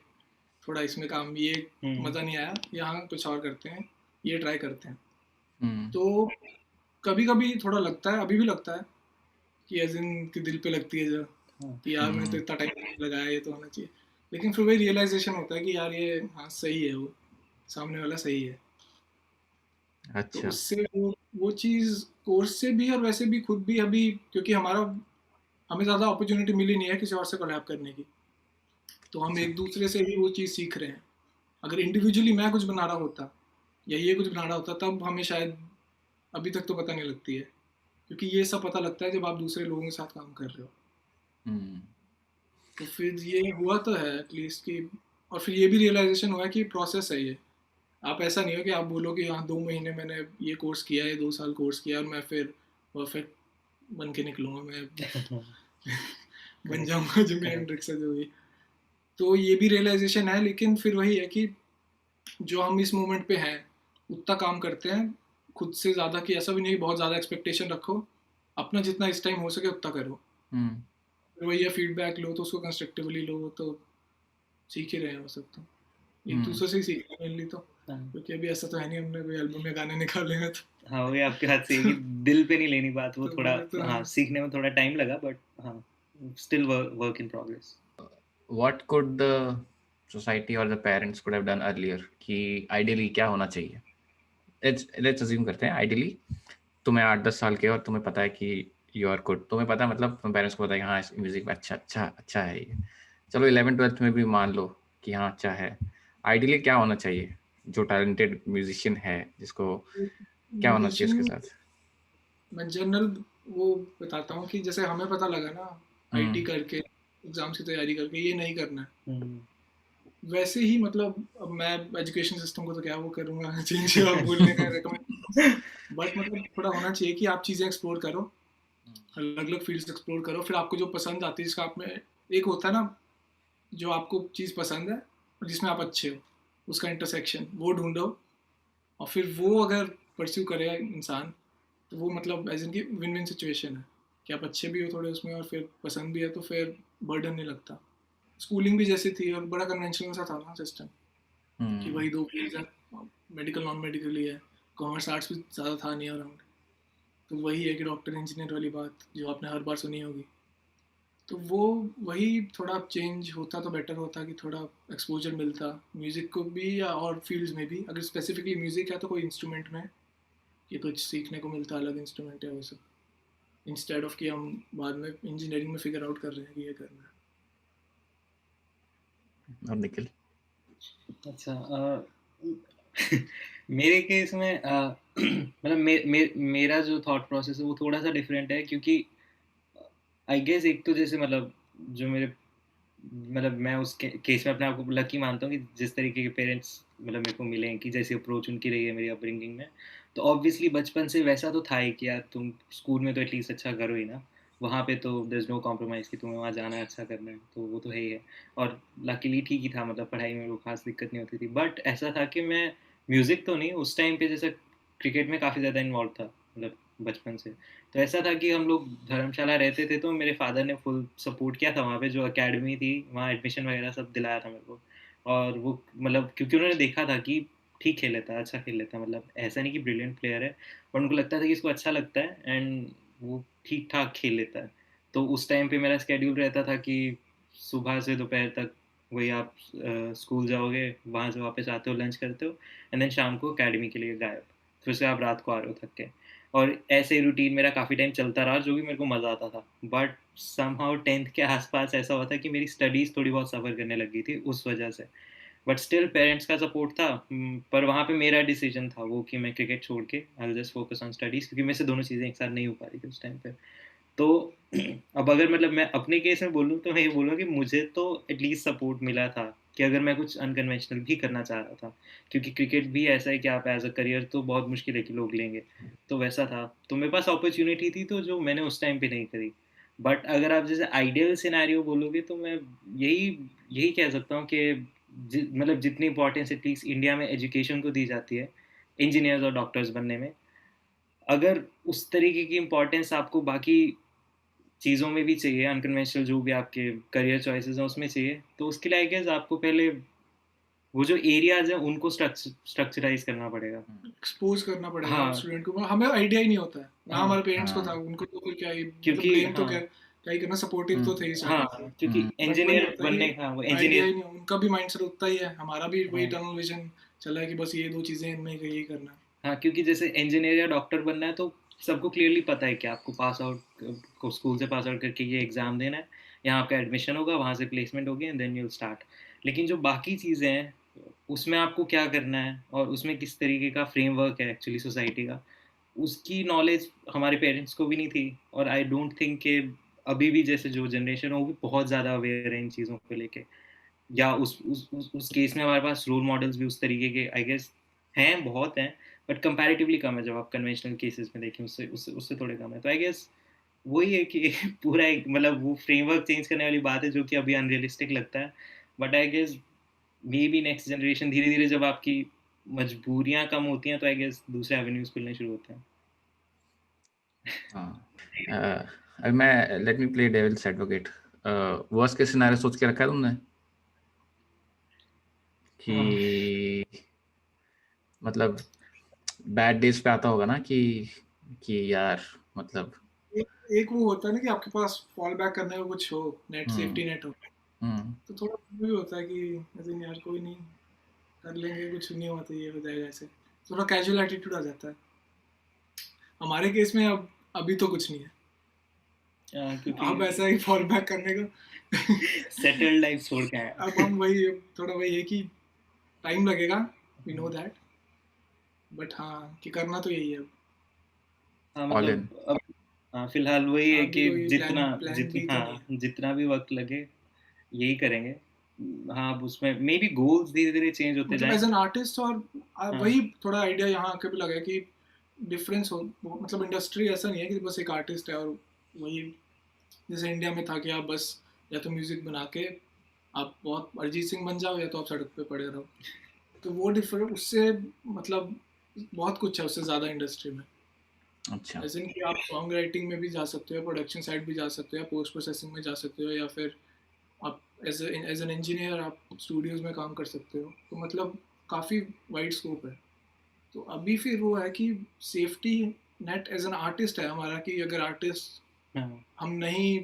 थोड़ा इसमें काम, ये हुँ, मज़ा नहीं आया, यहाँ कुछ और करते हैं, ये ट्राई करते हैं। हम्म। तो कभी कभी थोड़ा लगता है, अभी भी लगता है कि एज इन कि दिल पे लगती है जो, हाँ, कि यार मैंने तो हम्म। इतना टाइम लगाया, ये तो होना चाहिए। लेकिन फिर वही रियलाइजेशन होता है कि यार ये हाँ सही है, वो सामने वाला सही है। तो अच्छा। उससे वो चीज़ कोर्स से भी और वैसे भी खुद भी अभी, क्योंकि हमें ज़्यादा अपॉर्चुनिटी मिली नहीं है किसी और से कोलैब करने की, तो हम अच्छा। एक दूसरे से भी वो चीज़ सीख रहे हैं। अगर इंडिविजुअली मैं कुछ बना रहा होता या ये कुछ बना रहा होता, तब हमें शायद अभी तक तो पता नहीं लगती है, क्योंकि ये सब पता लगता है जब आप दूसरे लोगों के साथ काम कर रहे हो। हम्म। तो फिर ये हुआ तो है एटलीस्ट कि, और फिर ये भी रियलाइजेशन हुआ कि प्रोसेस है ये। आप ऐसा नहीं हो कि आप बोलो कि हाँ 2 महीने मैंने ये कोर्स किया है, 2 साल कोर्स किया और मैं फिर परफेक्ट बन के निकलूंगा, मैं बन करेक्ट, जाऊंगा जिमी करेक्ट। हेंड्रिक्स से जो भी। तो ये भी रियलाइजेशन है, लेकिन फिर वही है कि जो हम इस मोमेंट पे हैं उतना काम करते हैं खुद से ज़्यादा, कि ऐसा भी नहीं बहुत ज़्यादा एक्सपेक्टेशन रखो, अपना जितना इस टाइम हो सके उतना करो। हम्म। फिर वही है, फीडबैक लो तो उसको कंस्ट्रक्टिवली लो, तो सीख ही रहे हैं वो सब। तो एक हम्म। दूसरे से ही सीखना मेनली तो, हाँ, क्योंकि अभी ऐसा तो है नहीं हमने कोई एल्बम या गाने निकाले हैं हाँ, वही आपके हाथ से है कि दिल पे नहीं लेनी बात, वो तो थोड़ा वो तो हाँ, हाँ। सीखने में थोड़ा टाइम लगा, बट हाँ, still work in progress. What could the society or the parents could have done earlier कि आइडियली क्या होना चाहिए? लेट्स अज्यूम करते हैं आइडियली तुम्हें 8-10 साल के और तुम्हें पता है कि यू आर गुड, तुम्हें पता है मतलब तुम पेरेंट्स को पता है कि हाँ इस म्यूजिक में अच्छा अच्छा अच्छा है ये, चलो 11th-12th में भी मान लो कि हाँ अच्छा है, आइडियली क्या होना चाहिए जो टैलेंटेड म्यूजिशियन है जिसको क्या होना चाहिए उसके म्यूजिशियन साथ? मैं जनरल वो बताता हूँ कि जैसे हमें पता लगा ना आईटी हम्म। करके, एग्जाम्स की तैयारी करके, ये नहीं करना है, हुँ। वैसे ही मतलब अब मैं एजुकेशन सिस्टम को तो क्या वो करूँगा चेंज आप बोलने का रिकमेंड, बट मतलब थोड़ा होना चाहिए कि आप चीज़ें एक्सप्लोर करो, अलग अलग फील्ड्स एक्सप्लोर करो, फिर आपको जो पसंद आती है, जिसका आप में एक होता है ना, जो आपको चीज़ पसंद है और जिसमें आप अच्छे हो, उसका इंटरसेक्शन वो ढूंढो, और फिर वो अगर परस्यू करे इंसान, तो वो मतलब एज इन की विन विन सिचुएशन है कि आप अच्छे भी हो थोड़े उसमें और फिर पसंद भी है, तो फिर बर्डन नहीं लगता। स्कूलिंग भी जैसी थी और बड़ा कन्वेंशनल सा था ना सिस्टम, कि हम्म। वही 2 फील्ड है, मेडिकल नॉन मेडिकल ही है, कॉमर्स आर्ट्स भी ज़्यादा था नहीं अराउंड। तो वही है कि डॉक्टर इंजीनियर वाली बात जो आपने हर बार सुनी होगी। तो वो वही थोड़ा चेंज होता तो बेटर होता, कि थोड़ा एक्सपोजर मिलता म्यूज़िक को भी या और फील्ड्स में भी, अगर स्पेसिफिकली म्यूज़िक है तो कोई इंस्ट्रूमेंट में कि कुछ सीखने को मिलता, अलग इंस्ट्रूमेंट है वो सब, इंस्टेड ऑफ कि हम बाद में इंजीनियरिंग में फिगर आउट कर रहे हैं कि ये करना है। और निखिल? अच्छा, मेरे केस में मतलब मेरा जो थॉट प्रोसेस है वो थोड़ा सा डिफरेंट है, क्योंकि आई गेस एक तो जैसे मतलब जो मेरे मतलब मैं उस केस में अपने आप को लकी मानता हूँ कि जिस तरीके के पेरेंट्स मतलब मेरे को मिले हैं, कि जैसी अप्रोच उनकी रही है मेरी अपब्रिंगिंग में, तो ऑब्वियसली बचपन से वैसा तो था ही कि यार तुम स्कूल में तो एटलीस्ट अच्छा करो ही ना, वहाँ पे तो देयर इज नो कॉम्प्रोमाइज़ कि तुम्हें वहाँ जाना है, अच्छा करना है, तो वो तो है ही है। और लकीली ठीक ही था, मतलब पढ़ाई में वो खास दिक्कत नहीं होती थी, बट ऐसा था कि मैं म्यूज़िक तो नहीं, उस टाइम पे जैसे क्रिकेट में काफ़ी ज़्यादा इन्वॉल्व था, मतलब बचपन से। तो ऐसा था कि हम लोग धर्मशाला रहते थे, तो मेरे फादर ने फुल सपोर्ट किया था, वहाँ पे जो एकेडमी थी वहाँ एडमिशन वगैरह सब दिलाया था मेरे को। और वो मतलब क्योंकि उन्होंने देखा था कि ठीक खेल लेता है, अच्छा खेल लेता है, मतलब ऐसा नहीं कि ब्रिलियंट प्लेयर है, पर उनको लगता था कि इसको अच्छा लगता है एंड वो ठीक ठाक खेल लेता है। तो उस टाइम पे मेरा स्केड्यूल रहता था कि सुबह से दोपहर तक वही आप स्कूल जाओगे, वहाँ से वापस आते हो, लंच करते हो, एंड देन शाम को एकेडमी के लिए गायब, फिर से आप रात को आ रहे हो थक के। और ऐसे ही रूटीन मेरा काफ़ी टाइम चलता रहा, जो भी मेरे को मज़ा आता था। बट समहाउ 10th के आसपास ऐसा हुआ था कि मेरी स्टडीज़ थोड़ी बहुत सफ़र करने लग गई थी उस वजह से। बट स्टिल पेरेंट्स का सपोर्ट था, पर वहाँ पे मेरा डिसीजन था वो कि मैं क्रिकेट छोड़ के I will just focus on studies, क्योंकि मेरे से दोनों चीज़ें एक साथ नहीं हो पा रही थी उस टाइम पे। तो अब अगर मतलब मैं अपने केस में बोलूँ, तो मैं ये बोलूँगा कि मुझे तो एटलीस्ट सपोर्ट मिला था कि अगर मैं कुछ अनकन्वेंशनल भी करना चाह रहा था, क्योंकि क्रिकेट भी ऐसा है कि आप एज अ करियर तो बहुत मुश्किल है कि लोग लेंगे, तो वैसा था। तो मेरे पास अपॉर्चुनिटी थी, तो जो मैंने उस टाइम पे नहीं करी। बट अगर आप जैसे आइडियल सिनेरियो बोलोगे, तो मैं यही यही कह सकता हूँ कि मतलब जितनी इंपॉर्टेंस एटलीस्ट इंडिया में एजुकेशन को दी जाती है इंजीनियर्स और डॉक्टर्स बनने में, अगर उस तरीके की इंपॉर्टेंस आपको बाकी चीज़ों में भी चाहिए, अनकन्वेंशनल जो भी आपके करियर चॉइसेस हैं उसमें चाहिए, तो उसके लिए आई गेस आपको पहले वो जो एरियाज हैं उनको स्ट्रक्चराइज करना पड़ेगा। एक्सपोज करना पड़ेगा हाँ, स्टूडेंट को, हमें आइडिया ही नहीं होता है ना, हाँ, हमारे पेरेंट्स को था, हाँ। उनको तो फिर क्या ही मतलब क्योंकि ब्लेम तो हाँ, क्या ही करना, सपोर्टिव तो थे ही हाँ, स्टार्टिंग से। क्योंकि हम्म, बट वही इंजीनियर होता है बनने कि हाँ, वो आइडिया इंजीनियर ही नहीं, उनका भी माइंडसेट उतना ही है, हमारा भी वही हाँ, टनल विजन चला है कि बस ये दो चीजें इनमें यही करना है। हाँ, क्योंकि जैसे इंजीनियर या डॉक्टर बनना है तो सबको क्लियरली पता है कि आपको पास आउट को स्कूल से पास आउट करके ये एग्ज़ाम देना है, यहाँ आपका एडमिशन होगा, वहाँ से प्लेसमेंट होगी and then you will start. लेकिन जो बाकी चीज़ें हैं, उसमें आपको क्या करना है और उसमें किस तरीके का फ्रेमवर्क है एक्चुअली सोसाइटी का, उसकी नॉलेज हमारे पेरेंट्स को भी नहीं थी। और आई डोंट थिंक कि अभी भी जैसे जो जनरेशन है वो भी बहुत ज़्यादा अवेयर है इन चीज़ों को लेके, या उस केस में हमारे पास रोल मॉडल्स भी उस तरीके के आई गेस हैं, बहुत हैं, बट कंपैरेटिवली कम है जब आप कन्वेंशनल केसेस में देखें, उससे उससे उससे थोड़े कम है। तो आई गेस वही है कि पूरा एक मतलब वो फ्रेमवर्क चेंज करने वाली बात है जो कि अभी अनरियलिस्टिक लगता है। But I guess maybe next generation धीरे धीरे जब आपकी मजबूरियां कम होती हैं, तो आई गेस दूसरे एवेन्यूज खुलने शुरू होते हैं। हाँ। अभी मैं let me play devil's advocate. Worst case scenario सोच के रखा है तुमने हाँ, कि मतलब बैड डेज पे आता होगा ना कि यार मतलब। एक वो होता है ना कि आपके पास फॉल बैक करने को कुछ हो, नेट हम्म, सेफ्टी नेट हो, हम्म, तो थोड़ा वो भी होता है कि ऐसे नहीं यार कोई नहीं, कर लेंगे, कुछ नहीं हुआ तो ये हो जाएगा, ऐसे थोड़ा कैजुअल एटीट्यूड आ जाता है। हमारे केस में अब अभी तो कुछ नहीं है, क्योंकि अब ऐसा ही फॉल बैक करने का। सेटल्ड लाइफ छोड़ के आया। अब हम वही, थोड़ा वही है कि टाइम लगेगा, वी नो दैट, बट हाँ कि करना तो यही है अब। हाँ, ऑल इन। मतलब अब हाँ, फिलहाल वही है अभी कि कोई जितना प्लान प्लान जितना भी तो नहीं है। हाँ, जितना भी वक्त लगे यही करेंगे। हाँ, अब उसमें मे बी गोल्स धीरे धीरे चेंज होते मतलब जाएं। एज एन आर्टिस्ट, और हाँ, वही थोड़ा आइडिया यहाँ आके भी लगा है कि डिफरेंस हो, मतलब इंडस्ट्री ऐसा नहीं है कि बस एक आर्टिस्ट है और वही, जैसे इंडिया में था कि आप बस या तो म्यूजिक बना के आप बहुत अरिजीत सिंह बन जाओ, या तो आप सड़क पे पड़े रहो। तो वो डिफरेंट उससे, मतलब बहुत कुछ है उससे ज़्यादा इंडस्ट्री में। अच्छा। ऐसे नहीं कि आप सॉन्ग राइटिंग में भी जा सकते हो, प्रोडक्शन साइड भी जा सकते हो, या पोस्ट प्रोसेसिंग में जा सकते हो, या फिर आप एज एन इंजीनियर आप स्टूडियोज में काम कर सकते हो, तो मतलब काफ़ी वाइड स्कोप है। तो अभी फिर वो है कि safety net as an artist है हमारा, कि अगर आर्टिस्ट हाँ, हम नहीं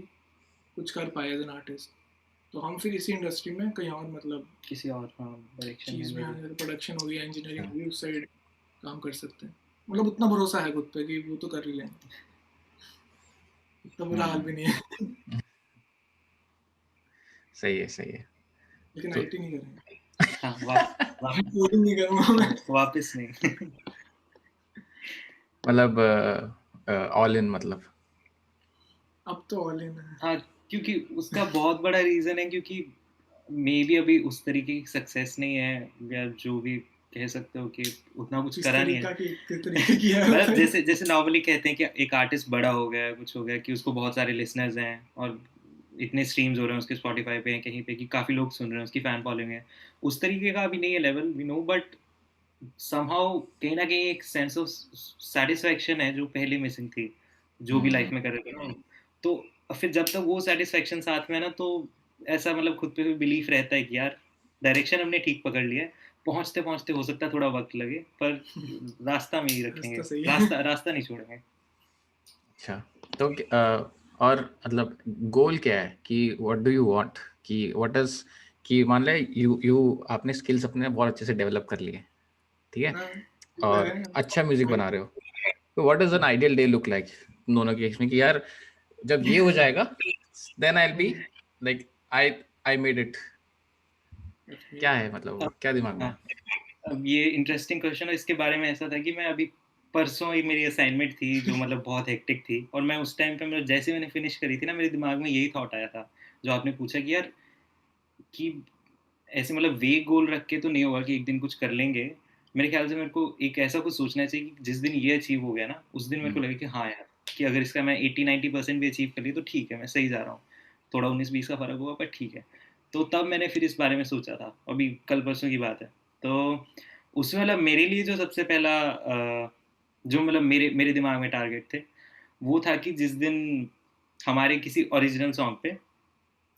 कुछ कर पाए एज एन आर्टिस्ट, तो हम फिर इसी इंडस्ट्री में कहीं और, मतलब किसी और हाँ डायरेक्शन में चीज़ में मे आ बी। जाए, प्रोडक्शन हो गया, इंजीनियरिंग हाँ, हो गई, उस साइड काम कर सकते हैं। मतलब उतना भरोसा है खुद पे कि वो तो कर ही लेंगे, इतना बुरा हाल भी हम्म, नहीं है। सही है, सही है। लेकिन तो आईटी नहीं करेंगे। हाँ, टूरिंग नहीं करूंगा मैं। वापस नहीं। मतलब ऑल इन मतलब। अब तो ऑल इन है। हाँ, क्योंकि उसका बहुत बड़ा रीजन है, क्योंकि मे बी अभी उस तरीके की सक्सेस नहीं है, या जो भी कह सकते हो कि उतना कुछ करा नहीं है। किस तरीके की है मतलब बताइए। जैसे जैसे नॉर्मली कहते हैं कि एक आर्टिस्ट बड़ा हो गया है, कुछ हो गया कि उसको बहुत सारे लिसनर्स हैं और इतने स्ट्रीम्स हो रहे हैं उसके स्पॉटिफाई पे हैं कहीं पे कि काफ़ी लोग सुन रहे हैं, उसकी फैन फॉलोइंग है। उस तरीके का अभी नहीं है level, we know, but somehow कहीं ना कहीं एक सेंस ऑफ सेटिस्फैक्शन है जो पहले मिसिंग थी, जो भी लाइफ में कर रहे थे ना। तो फिर जब तक वो सेटिस्फैक्शन साथ में है ना, तो ऐसा मतलब खुद पे भी बिलीफ रहता है कि यार डायरेक्शन हमने ठीक पकड़ लिया है, पहुंचते पहुंचते हो सकता है थोड़ा वक्त लगे, पर रास्ता में ही रखेंगे, रास्ता सही है। रास्ता नहीं छोड़ेंगे। अच्छा, तो और मतलब गोल क्या है कि व्हाट डू यू वांट, कि व्हाट इज, कि मान ले यू आपने स्किल्स अपने बहुत अच्छे से डेवलप कर लिए, ठीक है, हाँ, और है। अच्छा म्यूजिक बना रहे हो, तो what is an ideal day look like दोनों के केस में, कि यार जब ये हो जाएगा then I will be like I made it, क्या है मतलब, अब क्या दिमाग में हाँ, है? अब ये इंटरेस्टिंग क्वेश्चन है। इसके बारे में ऐसा था कि मैं अभी परसों ही मेरी असाइनमेंट थी जो मतलब बहुत हेक्टिक थी, और मैं उस टाइम पे मतलब जैसे मैंने फिनिश करी थी ना, मेरे दिमाग में यही थॉट आया था जो आपने पूछा कि यार कि ऐसे मतलब वेग गोल रख के तो नहीं होगा कि एक दिन कुछ कर लेंगे। मेरे ख्याल से मेरे को एक ऐसा कुछ सोचना चाहिए कि जिस दिन ये अचीव हो गया ना, उस दिन मेरे को लगे कि हाँ यार, कि अगर इसका मैं 80-90% भी अचीव कर लिया तो ठीक है, मैं सही जा रहा हूँ। थोड़ा 19-20 का फर्क होगा पर ठीक है। तो तब मैंने फिर इस बारे में सोचा था, अभी कल परसों की बात है। तो उसमें मतलब मेरे लिए जो सबसे पहला जो मतलब मेरे मेरे दिमाग में टारगेट थे, वो था कि जिस दिन हमारे किसी ओरिजिनल सॉन्ग पे,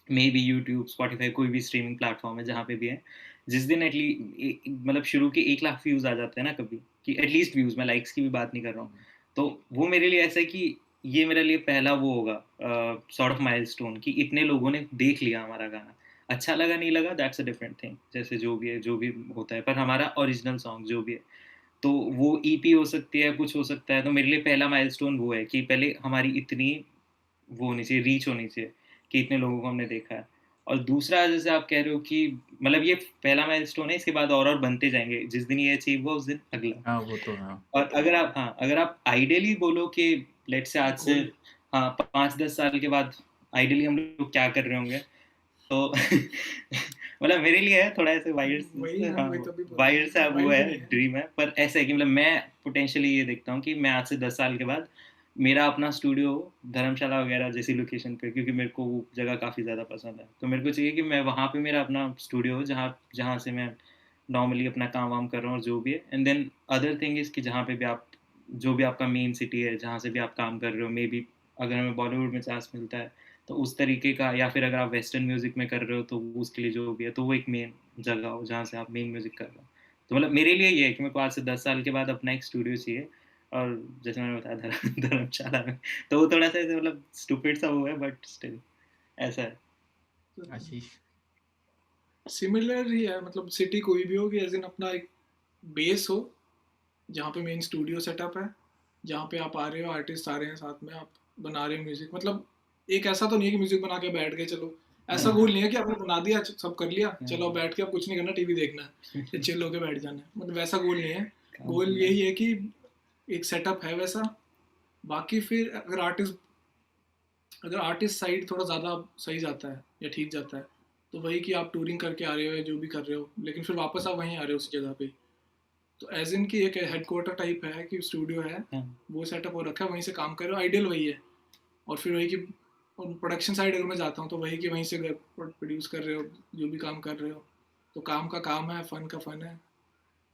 मे बी यूट्यूब, स्पॉटिफाई, कोई भी स्ट्रीमिंग प्लेटफॉर्म है जहाँ पे भी है, जिस दिन एटलीस्ट मतलब शुरू के 1 लाख व्यूज आ जाते हैं ना कभी, कि एटलीस्ट व्यूज, मैं लाइक्स की भी बात नहीं कर रहा हूँ, तो वो मेरे लिए ऐसा है कि ये मेरे लिए पहला वो होगा सॉर्ट ऑफ माइलस्टोन, कि इतने लोगों ने देख लिया हमारा गाना। अच्छा लगा नहीं लगा दैट्स अ डिफरेंट थिंग, जैसे जो भी है जो भी होता है, पर हमारा ओरिजिनल सॉन्ग जो भी है, तो वो ईपी हो सकती है, कुछ हो सकता है। तो मेरे लिए पहला माइलस्टोन वो है कि पहले हमारी इतनी वो होनी चाहिए, रीच होनी चाहिए कि इतने लोगों को हमने देखा है। और दूसरा जैसे आप कह रहे हो कि मतलब ये पहला माइलस्टोन है, इसके बाद और बनते जाएंगे, जिस दिन ये अचीव हुआ उस दिन अगला। हाँ वो तो हाँ। और अगर आप आइडियली बोलो कि लेट से आज से गोल हाँ 5-10 साल के बाद आइडियली हम लोग क्या कर रहे होंगे, तो मतलब मेरे लिए है थोड़ा ऐसे वही वाइड, ना, हाँ वही तभी बोल रहा वाइड सा हूँ, वो वाइड है, भी नहीं है। ड्रीम है, पर ऐसा है कि मतलब मैं पोटेंशियली ये देखता हूँ कि मैं आज से 10 साल के बाद मेरा अपना स्टूडियो हो धर्मशाला वगैरह जैसी लोकेशन पे, क्योंकि मेरे को वो जगह काफ़ी ज़्यादा पसंद है। तो मेरे को चाहिए कि मैं वहाँ पे मेरा अपना स्टूडियो हो, जहाँ जहाँ से मैं नॉर्मली अपना काम वाम कर रहा हूँ और जो भी है। And then other thing is कि जहाँ पे भी आप, जो भी आपका मेन सिटी है जहाँ से भी आप काम कर रहे हो, मे बी अगर हमें बॉलीवुड में चांस मिलता है तो उस तरीके का, या फिर अगर आप वेस्टर्न म्यूजिक में कर रहे हो तो उसके लिए जो भी है, तो वो एक मेन जगह हो जहाँ से आप मेन म्यूजिक कर रहे हो। तो मतलब मेरे लिए ये है कि मेरे को आज से 10 साल के बाद अपना एक स्टूडियो चाहिए, और जैसे मैंने बताया धर्मशाला में। तो वो थोड़ा सा ऐसे मतलब स्टूपिड सा वो है, बट स्टिल ऐसा है। आशीष। सिमिलर ही है, मतलब सिटी कोई भी हो कि एज इन अपना एक बेस हो जहाँ पे मेन स्टूडियो सेटअप है, जहाँ पे आप आ रहे हो, आर्टिस्ट आ रहे हैं साथ में, आप बना रहे हो म्यूजिक। मतलब एक ऐसा तो नहीं है कि म्यूजिक बना के बैठ गए चलो, ऐसा हाँ, गोल नहीं है कि आपने बना दिया सब कर लिया चलो अब हाँ, बैठ के अब कुछ नहीं करना, टीवी देखना है या चिल होके बैठ जाना है, मतलब वैसा गोल नहीं है। काम गोल करना यही है। है कि एक सेटअप है वैसा। बाकी फिर अगर आर्टिस्ट साइड थोड़ा ज़्यादा सही जाता है या ठीक जाता है, तो वही कि आप टूरिंग करके आ रहे हो या जो भी कर रहे हो, लेकिन फिर वापस आप वहीं आ रहे हो उस जगह पे। तो एज इन की एक हेडक्वार्टर टाइप है कि स्टूडियो है, हाँ, वो सेटअप हो रखा है, वहीं से काम कर रहे हो, आइडियल वही है। और फिर वही कि प्रोडक्शन साइड अगर मैं जाता हूँ तो वही कि वहीं से प्रोड्यूस कर रहे हो, जो भी काम कर रहे हो, तो काम का काम है, फन का फन है,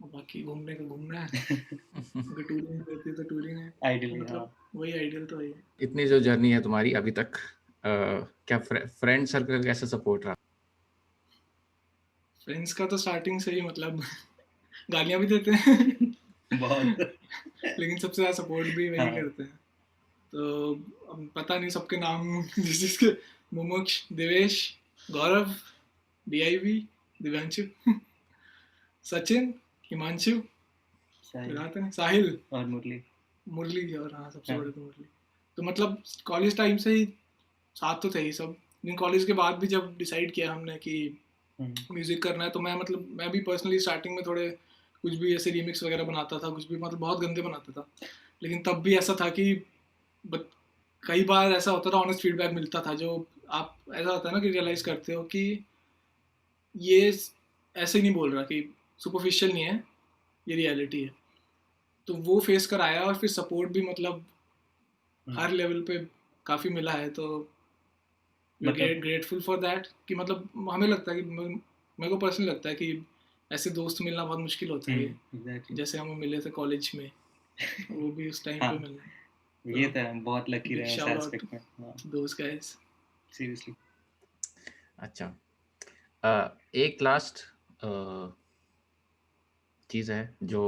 और बाकी घूमने का घूमना है। अगर टूरिंग रहती है तो टूरिंग है, तो आइडियली हाँ। मतलब वही आइडियल तो वही है। इतनी जो जर्नी है तुम्हारी अभी तक, क्या फ्रेंड सर्कल कैसे सपोर्ट रहा? फ्रेंड्स का तो स्टार्टिंग से ही मतलब गालियाँ भी देते हैं बहुत। लेकिन सबसे ज़्यादा सपोर्ट भी वही हाँ, करते हैं। तो अब पता नहीं सबके नाम जिस जिसके, मुमुक्ष, देवेश, गौरव, डीआईवी, दिव्यांशु, सचिन, हिमांशु, सही। फिर आता नहीं साहिल, और मुरली। मुरली भी, और हाँ सबसे हाँ, बड़े तो मुरली। तो मतलब कॉलेज टाइम से ही साथ तो थे ही सब, लेकिन कॉलेज के बाद भी जब डिसाइड किया हमने कि म्यूजिक करना है, तो मैं मतलब मैं भी पर्सनली स्टार्टिंग में थोड़े कुछ भी ऐसे रीमिक्स वगैरह बनाता था, कुछ भी मतलब बहुत गंदे बनाता था, लेकिन तब भी ऐसा था कि बट कई बार ऐसा होता था, ऑनेस्ट फीडबैक मिलता था, जो आप ऐसा होता है ना कि रियलाइज करते हो कि ये ऐसे नहीं बोल रहा, कि सुपरफिशियल नहीं है, ये रियलिटी है। तो वो फेस कर आया, और फिर सपोर्ट भी मतलब हर लेवल पे काफ़ी मिला है, तो वी मतलब ग्रेटफुल फॉर दैट। कि मतलब हमें लगता है कि मेरे को पर्सनली लगता है कि ऐसे दोस्त मिलना बहुत मुश्किल होता है, एग्जैक्टली। जैसे हम मिले थे कॉलेज में, वो भी उस टाइम हाँ, पे मिले। ये तो तो है, बहुत लकी बिग रहे उस शाउट आउट एस्पेक्ट में। हाँ, टू दोस गाइस। सीरियसली। अच्छा, एक लास्ट चीज़ है जो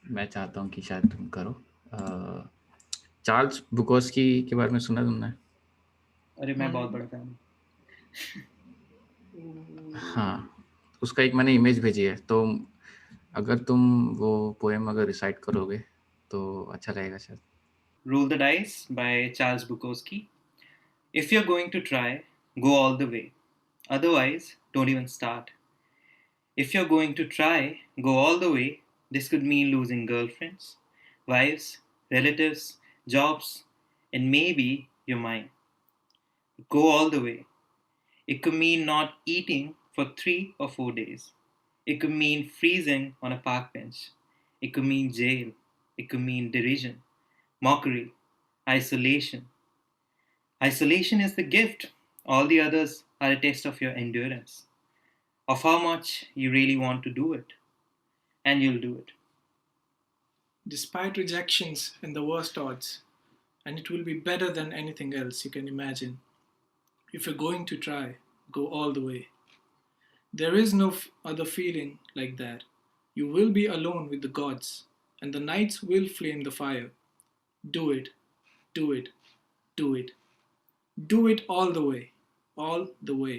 मैं चाहता हूँ कि शायद तुम करो। चार्ल्स बुकोस्की के बारे में सुना तुमने? अरे मैं बहुत बड़ा फैन हाँ, उसका एक मैंने इमेज भेजी है, तो अगर तुम वो पोएम अगर रिसाइट करोगे तो अच्छा रहेगा शायद। हूँ। Roll the Dice by Charles Bukowski. If you're going to try, go all the way. Otherwise, don't even start. If you're going to try, go all the way. This could mean losing girlfriends, wives, relatives, jobs, and maybe your mind. Go all the way. It could mean not eating for 3 or 4 days. It could mean freezing on a park bench. It could mean jail. It could mean derision, mockery, isolation. Isolation is the gift. All the others are a test of your endurance, of how much you really want to do it, and you'll do it. Despite rejections and the worst odds, and it will be better than anything else you can imagine. If you're going to try, go all the way. There is no other feeling like that. You will be alone with the gods, and the nights will flame the fire. Do it, do it, do it. Do it all the way, all the way.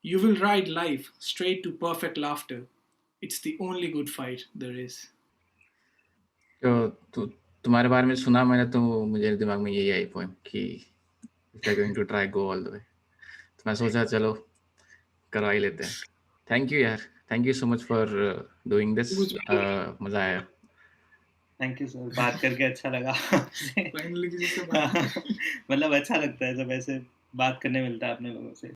You will ride life straight to perfect laughter. It's the only good fight there is. तो तुम्हारे बारे में सुना मैंने, तो मुझे दिमाग में यही आई पोएम कि if you are going to try go all the way. तो मैं सोचा चलो करवा ही लेते हैं। थैंक यू यार, thank you so much for doing this. मज़ा आया। थैंक यू सर, बात करके अच्छा लगा आपसे। फाइनली किसी से बात मतलब अच्छा लगता है जब ऐसे बात करने मिलता है अपने लोगों से।